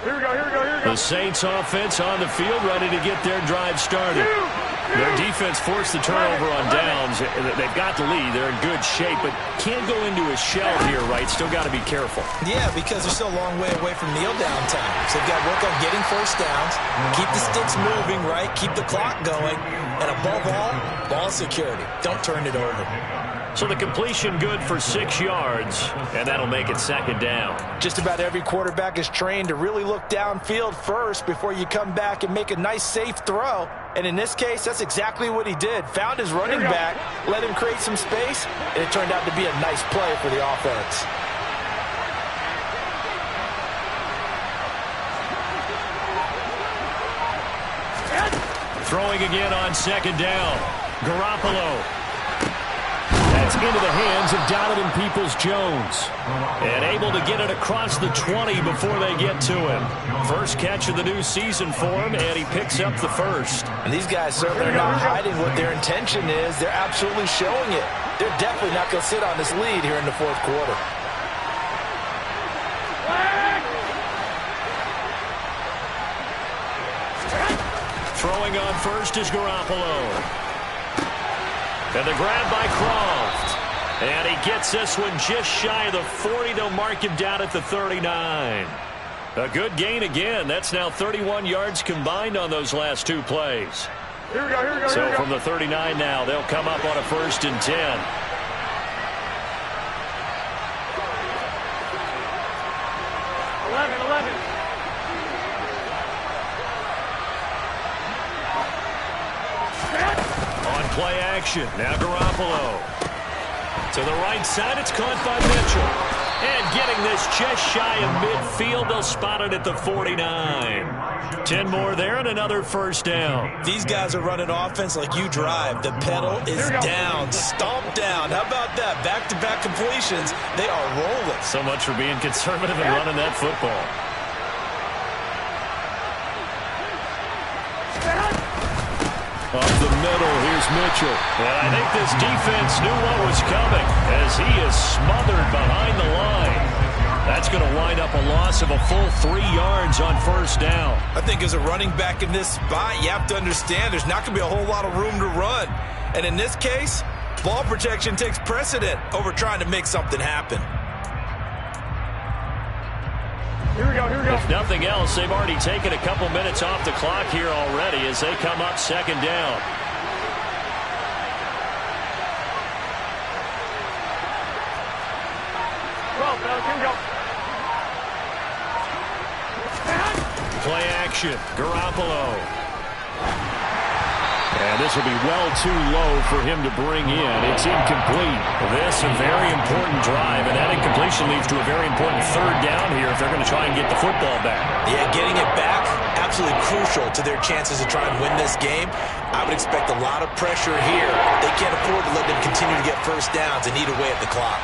S3: Here we go, here we go, here we go.
S1: The Saints offense on the field, ready to get their drive started. Their defense forced the turnover on downs. They've got the lead. They're in good shape, but can't go into a shell here, right? Still got to be careful.
S2: Yeah, because they're still a long way away from kneel down time. So they've got to work on getting first downs, keep the sticks moving, right? Keep the clock going, and above all, ball security. Don't turn it over.
S1: So the completion good for 6 yards, and that'll make it 2nd down.
S2: Just about every quarterback is trained to really look downfield first before you come back and make a nice, safe throw. And in this case, that's exactly what he did. Found his running back, let him create some space, and it turned out to be a nice play for the offense.
S1: Throwing again on 2nd down. Garoppolo. That's into the hands of Donovan Peoples-Jones. And able to get it across the 20 before they get to him. First catch of the new season for him, and he picks up the first.
S2: And these guys certainly are not hiding what their intention is. They're absolutely showing it. They're definitely not going to sit on this lead here in the 4th quarter.
S1: Throwing on first is Garoppolo. And the grab by Croft. And he gets this one just shy of the 40. They'll mark him down at the 39. A good gain again. That's now 31 yards combined on those last 2 plays.
S3: Here we go, here we go,
S1: So
S3: here we go.
S1: from the 39 now, they'll come up on a 1st and 10. Play action. Now Garoppolo. To the right side, it's caught by Mitchell. And getting this just shy of midfield, they'll spot it at the 49. 10 more there and another 1st down.
S2: These guys are running offense like you drive. The pedal is down, stomped down. How about that? Back-to-back completions. They are rolling.
S1: So much for being conservative and running that football. Up the middle, here's Mitchell. And I think this defense knew what was coming as he is smothered behind the line. That's going to wind up a loss of a full 3 yards on 1st down.
S2: I think as a running back in this spot, you have to understand there's not going to be a whole lot of room to run. And in this case, ball protection takes precedent over trying to make something happen.
S3: Here we go, here we go.
S1: If nothing else, they've already taken a couple minutes off the clock here already as they come up 2nd down.
S3: Well, here we go.
S1: Play action. Garoppolo. And this will be well too low for him to bring in. It's incomplete. This a very important drive, and that incompletion leads to a very important 3rd down here if they're going to try and get the football back.
S2: Yeah, getting it back, absolutely crucial to their chances to try and win this game. I would expect a lot of pressure here. They can't afford to let them continue to get 1st downs and eat away at the clock.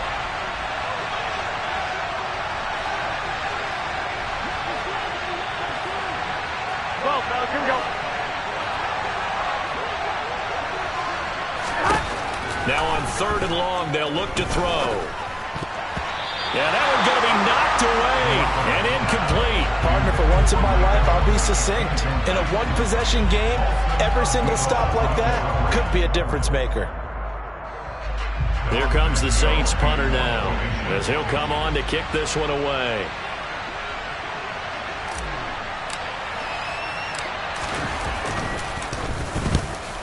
S3: Well, here we go.
S1: Now on 3rd and long, they'll look to throw. Yeah, that one's going to be knocked away and incomplete.
S2: Partner, for once in my life, I'll be succinct. In a one-possession game, every single stop like that could be a difference maker.
S1: Here comes the Saints punter now as he'll come on to kick this one away.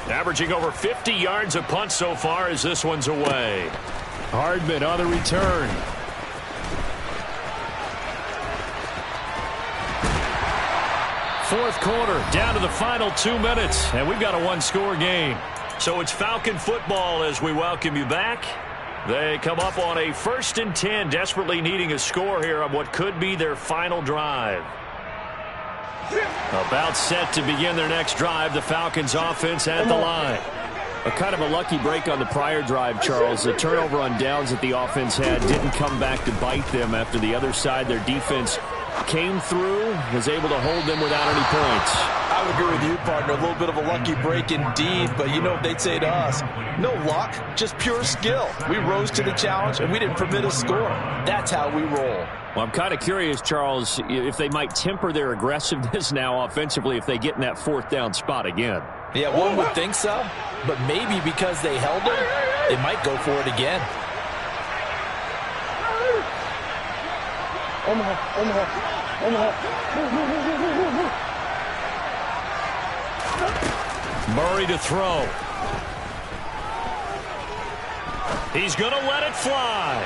S1: Averaging over 50 yards a punt so far as this one's away. Hardman on the return. Fourth quarter, down to the final 2 minutes, and we've got a one-score game. So it's Falcon football as we welcome you back. They come up on a 1st and 10, desperately needing a score here on what could be their final drive. About set to begin their next drive, the Falcons offense at the line. A kind of a lucky break on the prior drive, Charles. The turnover on downs that the offense had didn't come back to bite them after the other side. Their defense came through, was able to hold them without any points.
S2: I would agree with you, partner. A little bit of a lucky break indeed, but you know what they'd say to us? No luck, just pure skill. We rose to the challenge, and we didn't permit a score. That's how we roll.
S1: Well, I'm kind of curious, Charles, if they might temper their aggressiveness now offensively if they get in that fourth down spot again.
S2: Yeah, one would think so, but maybe because they held him, they might go for it again.
S1: Murray to throw. He's going to let it fly.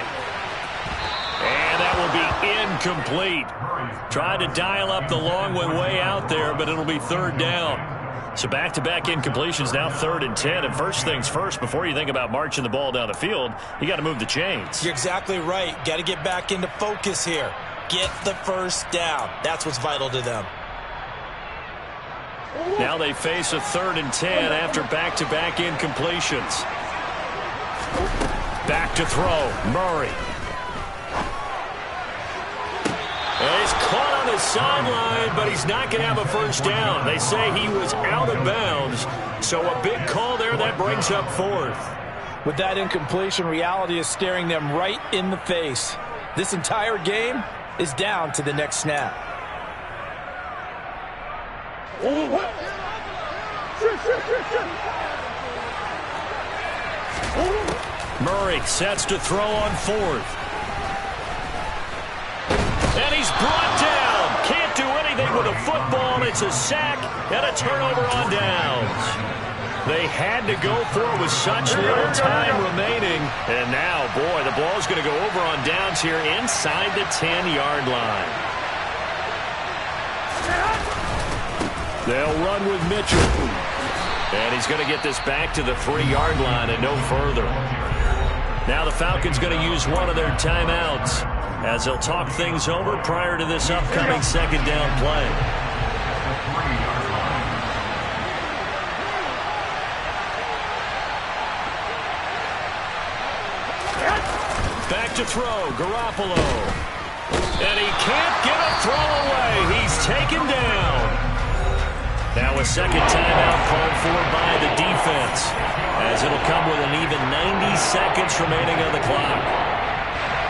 S1: And that will be incomplete. Tried to dial up the long way out there, but it'll be third down. So back-to-back incompletions, now 3rd and 10. And first things first, before you think about marching the ball down the field, you got to move the chains.
S2: You're exactly right. Got to get back into focus here. Get the first down. That's what's vital to them.
S1: Now they face a 3rd and 10 after back-to-back incompletions. Back to throw, Murray. And he's caught on the sideline, but he's not going to have a first down. They say he was out of bounds, so a big call there that brings up 4th.
S2: With that incompletion, reality is staring them right in the face. This entire game is down to the next snap.
S1: Murray sets to throw on 4th. And he's brought down. Can't do anything with a football. It's a sack and a turnover on downs. They had to go for it with such little time remaining. And now, boy, the ball's going to go over on downs here inside the 10-yard line. They'll run with Mitchell. And he's going to get this back to the 3-yard line and no further. Now the Falcons going to use one of their timeouts as they'll talk things over prior to this upcoming second down play. Back to throw, Garoppolo. And he can't get a throw away. He's taken down. Now a second timeout called for by the defense, as it'll come with an even 90 seconds remaining on the clock.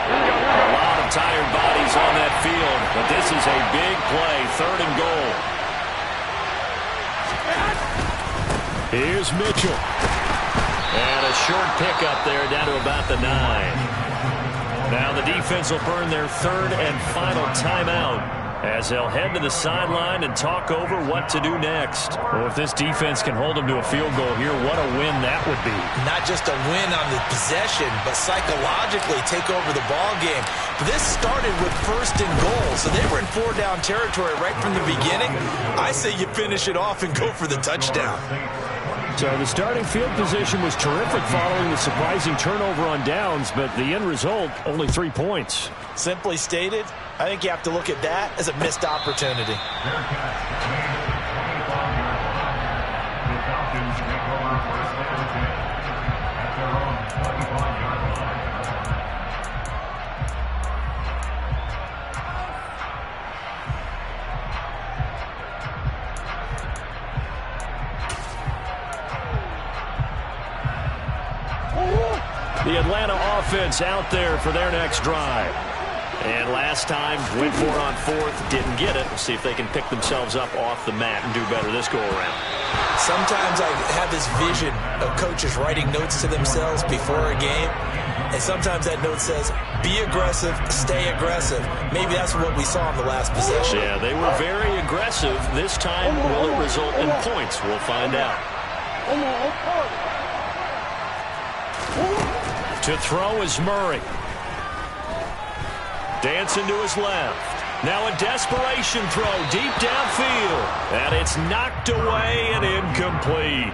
S1: A lot of tired bodies on that field, but this is a big play, 3rd and goal. Here's Mitchell. And a short pickup there down to about the 9. Now the defense will burn their 3rd and final timeout as they'll head to the sideline and talk over what to do next. Well, if this defense can hold them to a field goal here, what a win that would be.
S2: Not just a win on the possession, but psychologically take over the ball game. This started with 1st and goal, so they were in 4-down territory right from the beginning. I say you finish it off and go for the touchdown.
S1: So the starting field position was terrific following the surprising turnover on downs, but the end result, only 3 points.
S2: Simply stated, I think you have to look at that as a missed opportunity.
S1: The Atlanta offense out there for their next drive. And last time, went for it on 4th, didn't get it. We'll see if they can pick themselves up off the mat and do better this go-around.
S2: Sometimes I have this vision of coaches writing notes to themselves before a game, and sometimes that note says, be aggressive, stay aggressive. Maybe that's what we saw in the last possession.
S1: Yeah, they were very aggressive. This time, will it result in points? We'll find out. To throw is Murray. Dancing to his left. Now a desperation throw deep downfield. And it's knocked away and incomplete.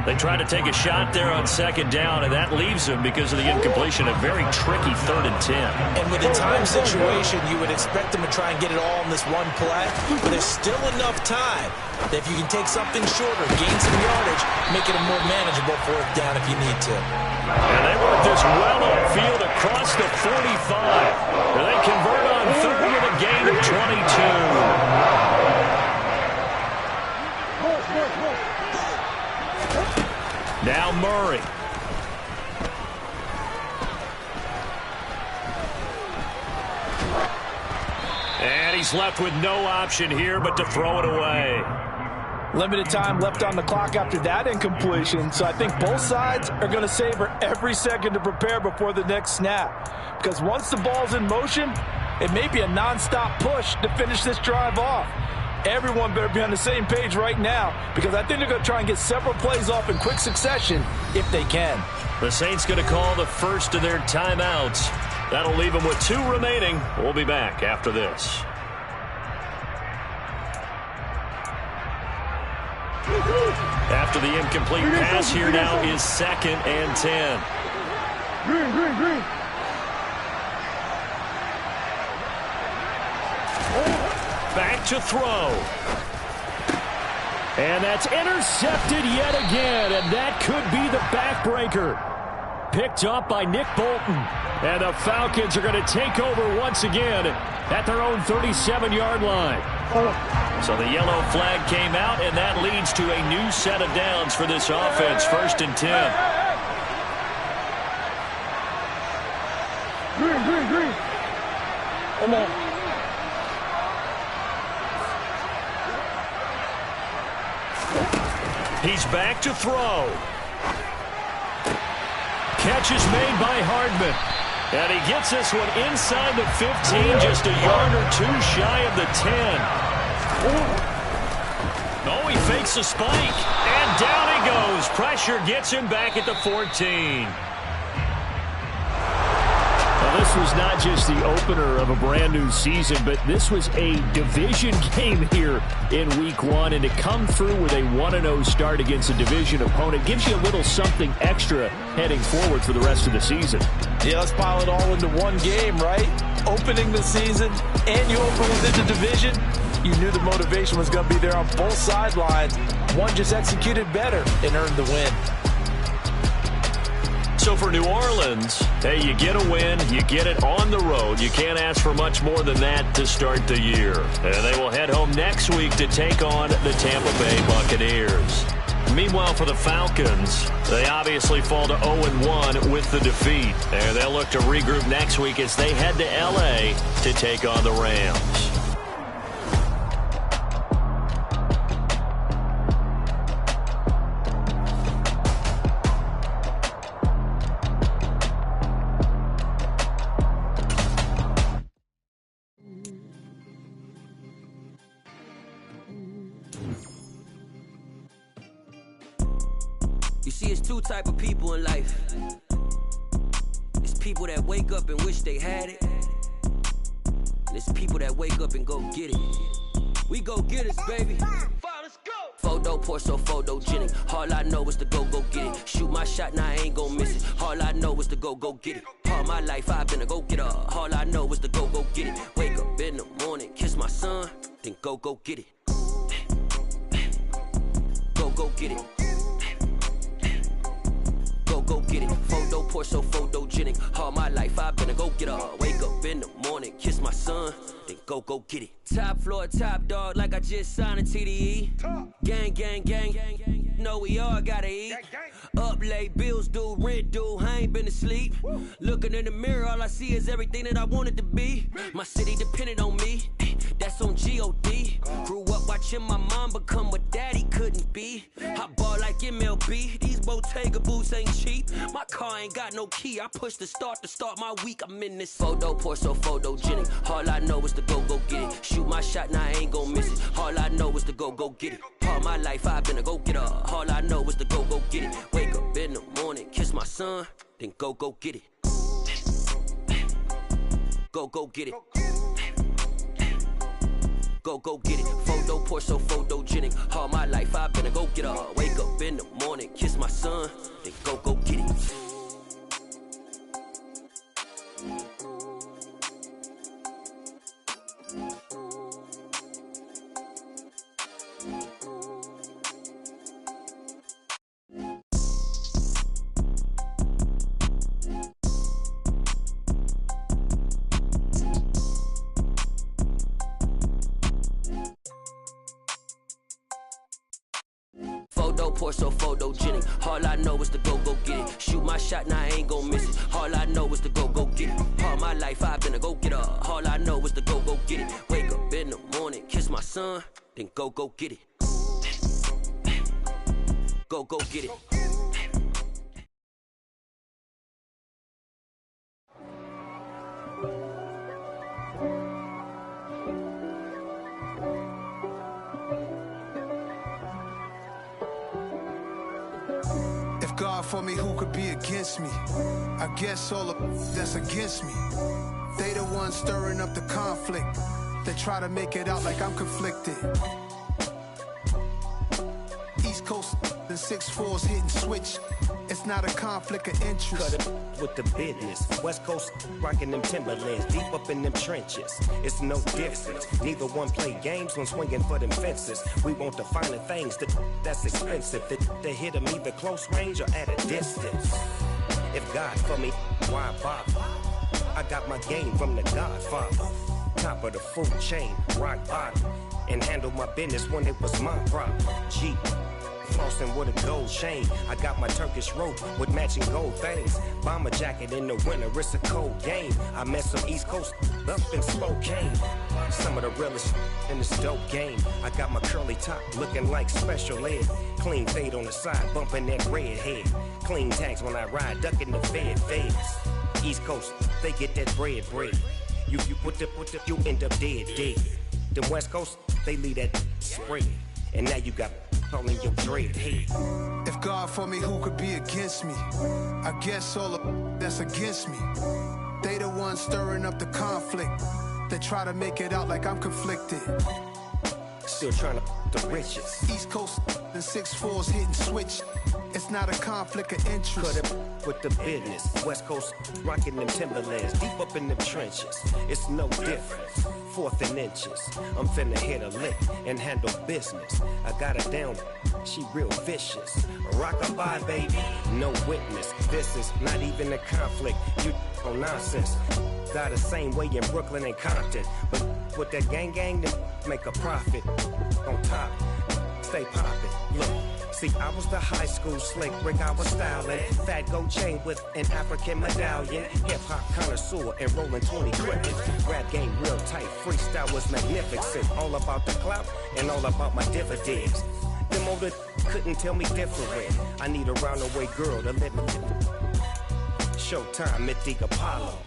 S1: They try to take a shot there on second down, and that leaves them, because of the incompletion, a very tricky 3rd and 10.
S2: And with a time situation, you would expect them to try and get it all in this one play, but there's still enough time that if you can take something shorter, gain some yardage, make it a more manageable 4th down if you need to.
S1: And they work this well upfield across the 45. And they convert on 3rd with a gain of 22. Now Murray. And he's left with no option here but to throw it away.
S4: Limited time left on the clock after that incompletion, so I think both sides are going to savor every second to prepare before the next snap. Because once the ball's in motion, it may be a non-stop push to finish this drive off. Everyone better be on the same page right now, because I think they're going to try and get several plays off in quick succession if they can.
S1: The Saints going to call the first of their timeouts. That'll leave them with 2 remaining. We'll be back after this. After the incomplete pass, here now is 2nd and 10.
S3: Green.
S1: Back to throw. And that's intercepted yet again, and that could be the backbreaker. Picked up by Nick Bolton. And the Falcons are going to take over once again at their own 37-yard line. So the yellow flag came out, and that leads to a new set of downs for this offense. 1st and 10.
S3: Green. Come on.
S1: He's back to throw. Catch is made by Hardman. And he gets this one inside the 15, just a yard or 2 shy of the 10. Oh, he fakes a spike. And down he goes. Pressure gets him back at the 14. Well, this was not just the opener of a brand new season, but this was a division game here in week 1. And to come through with a 1-0 start against a division opponent gives you a little something extra heading forward for the rest of the season.
S2: Yeah, let's pile it all into one game, right? Opening the season, and you open within the division. You knew the motivation was going to be there on both sidelines. One just executed better and earned the win.
S1: So for New Orleans, hey, you get a win, you get it on the road. You can't ask for much more than that to start the year. And they will head home next week to take on the Tampa Bay Buccaneers. Meanwhile, for the Falcons, they obviously fall to 0-1 with the defeat. And they'll look to regroup next week as they head to L.A. to take on the Rams.
S5: You see, it's 2 type of people in life. It's people that wake up and wish they had it. And it's people that wake up and go get it. We go get it, baby. Photo, Porso, photogenic. All I know is to go get it. Shoot my shot, now I ain't gon' miss it. All I know is to go get it. All my life I've been a go-getter. All I know is to go get it. Wake up in the morning, kiss my son, then go get it. Go get it. Go get it. Photo, Porso, photogenic. All my life I've been a go-getter. Wake up in the morning, kiss my son, then go get it. Top floor, top dog, like I just signed a TDE. Gang. Know we all gotta eat. Up late, bills due, rent due, I ain't been asleep. Looking in the mirror, all I see is everything that I wanted to be. My city depended on me, that's on G.O.D. Grew up watching my mom become what daddy couldn't be. I ball like MLB, these Bottega boots ain't cheap. My car ain't got no key, I push the start to start my week. I'm in this photo, Porso, photogenic. All I know is to go get it. Shoot my shot, now I ain't gon' miss it. All I know is to go get it. All my life I've been a go-getter. All I know is to go get it. Wake up in the morning, kiss my son, then go get it. Go get it. go get it. Photo Porsche, so photogenic. All my life I've been a go getter. Wake up in the morning, kiss my son, then go get it. Photo Porsche, so photogenic. All I know is to go get it. Shoot my shot, now I ain't gon' miss it. All I know is to go get it. All my life I've been a go getter. All I know is to go get it. Wake up in the morning, kiss my son, then go get it. Go get it.
S6: If God for me, who could be against me? I guess all of that's against me. They the ones stirring up the conflict. They try to make it out like I'm conflicted. East Coast and 6'4's hitting switch. It's not a conflict of interest.
S7: Cut it with the business. West Coast rocking them Timberlands, deep up in them trenches. It's no difference. Neither one play games when swinging for them fences. We want the finer things that's expensive. They hit them either close range or at a distance. If God for me, why bother? I got my game from the Godfather. Top of the food chain, rock bottom. And handle my business when it was my problem. Jeep. Flossing with a gold chain. I got my Turkish rope with matching gold things. Bomber jacket in the winter, it's a cold game. I met some East Coast up in Spokane. Some of the realest in this dope game. I got my curly top looking like special ed. Clean fade on the side, bumping that red head. Clean tags when I ride, ducking the feds. East Coast, they get that bread. You put the, you end up dead. Them West Coast, they leave that spread. And now you got calling your dread head.
S6: If God for me, who could be against me? I guess all of that's against me. They the ones stirring up the conflict. They try to make it out like I'm conflicted.
S7: Still trying to the riches.
S6: East Coast and 6'4's hitting switch. It's not a conflict of interest.
S7: Cut it with the business. West Coast rocking them Timberlands, deep up in them trenches. It's no difference. 4th and inches. I'm finna hit a lick and handle business. I got her down, she real vicious. Rock-a-bye, baby, no witness. This is not even a conflict. You on nonsense. Die the same way in Brooklyn and Compton. But with that gang, then make a profit. On top, stay poppin'. Look. See, I was the high school slick Rick, I was styling. Fat gold chain with an African medallion. Hip-hop connoisseur and rolling 20 crickets. Rap game real tight, freestyle was magnificent. All about the clout and all about my dividends. Them older couldn't tell me different. I need a round-away girl to let me. Showtime, Mythic Apollo.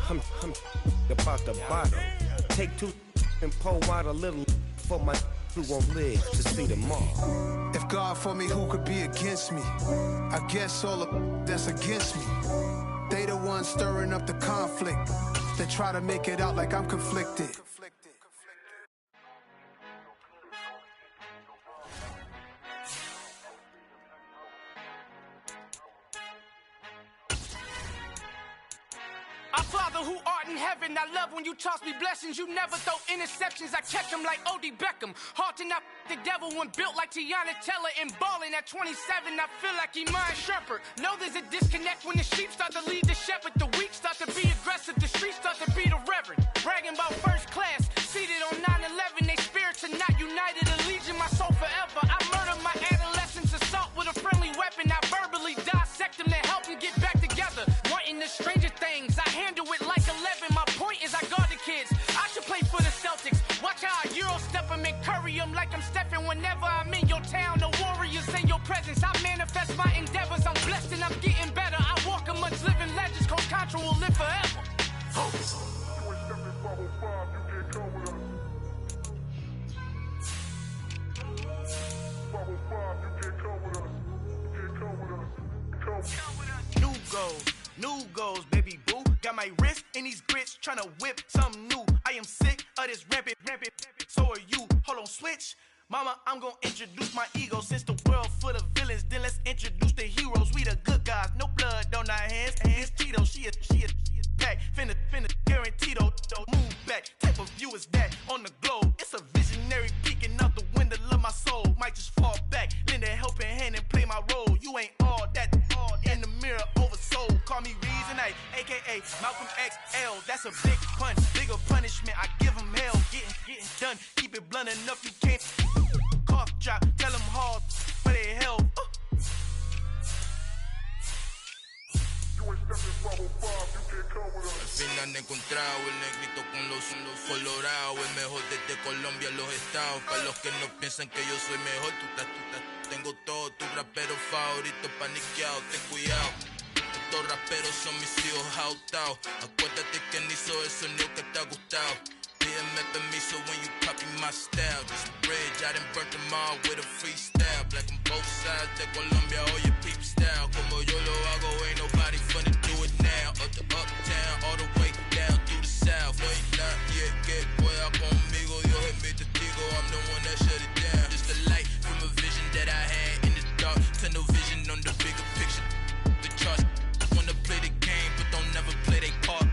S7: I'm about the bottle. Take 2 and pour out a little for my who won't live to see tomorrow.
S6: If God for me, who could be against me? I guess all of that's against me. They the ones stirring up the conflict. They try to make it out like I'm conflicted.
S8: Our Father who art in heaven, I love when you toss me blessings. You never throw interceptions, I catch them like O.D. Beckham. Hard to not the devil when built like Tiana Teller and balling at 27. I feel like Iman Shepherd. Know there's a disconnect when the sheep start to lead the shepherd. The weak start to be aggressive, the streets start to be the reverend. Bragging about first class, seated on 9/11. They spirits are not united, a legion, my soul forever. I murdered my adolescence, assault with a friendly weapon. I verbally dissect them to help them get back together. Wanting the stranger things, I handle it like 11. My point is I guard the kids. I should play for the Celtics. Watch how I Euro step them and curry them like I'm Stephen. Whenever I'm in your town, the Warriors in your presence. I manifest my endeavors. I'm blessed and I'm getting better. I walk amongst living legends. Coach Contra will live forever. New goals, baby boo. Got my wrist in these grits, tryna whip something new. I am sick of this rampant. so are you. Hold on, switch. Mama, I'm gonna introduce my ego. Since the world full of villains, then let's introduce the heroes. We the good guys, no blood on our hands. Hands Cheeto, she a pack. Finna, guaranteed, move back. Type of view is that on the globe? It's a visionary peeking out the window of my soul. Might just fall back, lend a helping hand and play my role. You ain't all that in the mirror oversold. Call me Reason A, aka Malcolm XL. That's a big pun, bigger punishment. I give him hell, getting done. Keep it blunt enough, you can't cough drop. Tell them hard for their health.
S9: Al fin han encontrado el negrito con los colorados, el mejor desde Colombia a los estados. Para los que no piensan que yo soy mejor, tengo todo, tu rapero favorito paniqueado, ten cuidado. Estos raperos son mis hijos jautados. Acuérdate que ni hizo el sonido que te ha gustado. Pídeme permiso when you copy my style. This bridge, I done burnt them all with a freestyle. Black on both sides de Colombia, oye peep style. Como yo lo hago, ain't nobody finna do it now. Up the uptown, all the way down through the south. Ain't not yet, que pueda conmigo. Dios es mi testigo, I'm the one that shut it down. Just a light from a vision that I had in the dark. Tunnel vision on the bigger picture. The charts wanna play the game, but don't never play their part.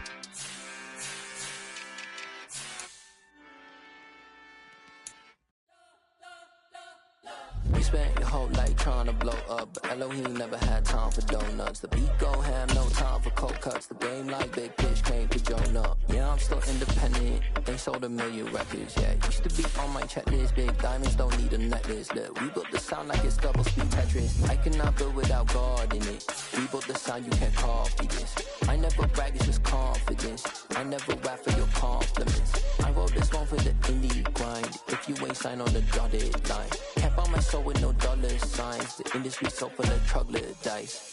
S10: You spent your whole life trying to blow up, but Elohim never had time for donuts. The beat go ham, no time for cold cuts. The game like Big Pitch came to Jonah. Yeah, I'm still independent. They sold 1 million records, yeah. Used to be on my checklist. Big diamonds don't need a necklace. Look, we built the sound like it's double speed Tetris. I cannot build without God in it. We built the sound, you can't copy this. I never brag, it's just confidence. I never rap for your compliments. I wrote this one for the indie grind. If you ain't signed on the dotted line, can't buy my soul with no dollar signs. The industry so full of troglodytes.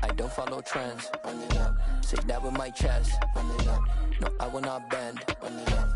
S10: I don't follow trends. Run it up. Say that with my chest. Run it up. No, I will not bend. Run it up.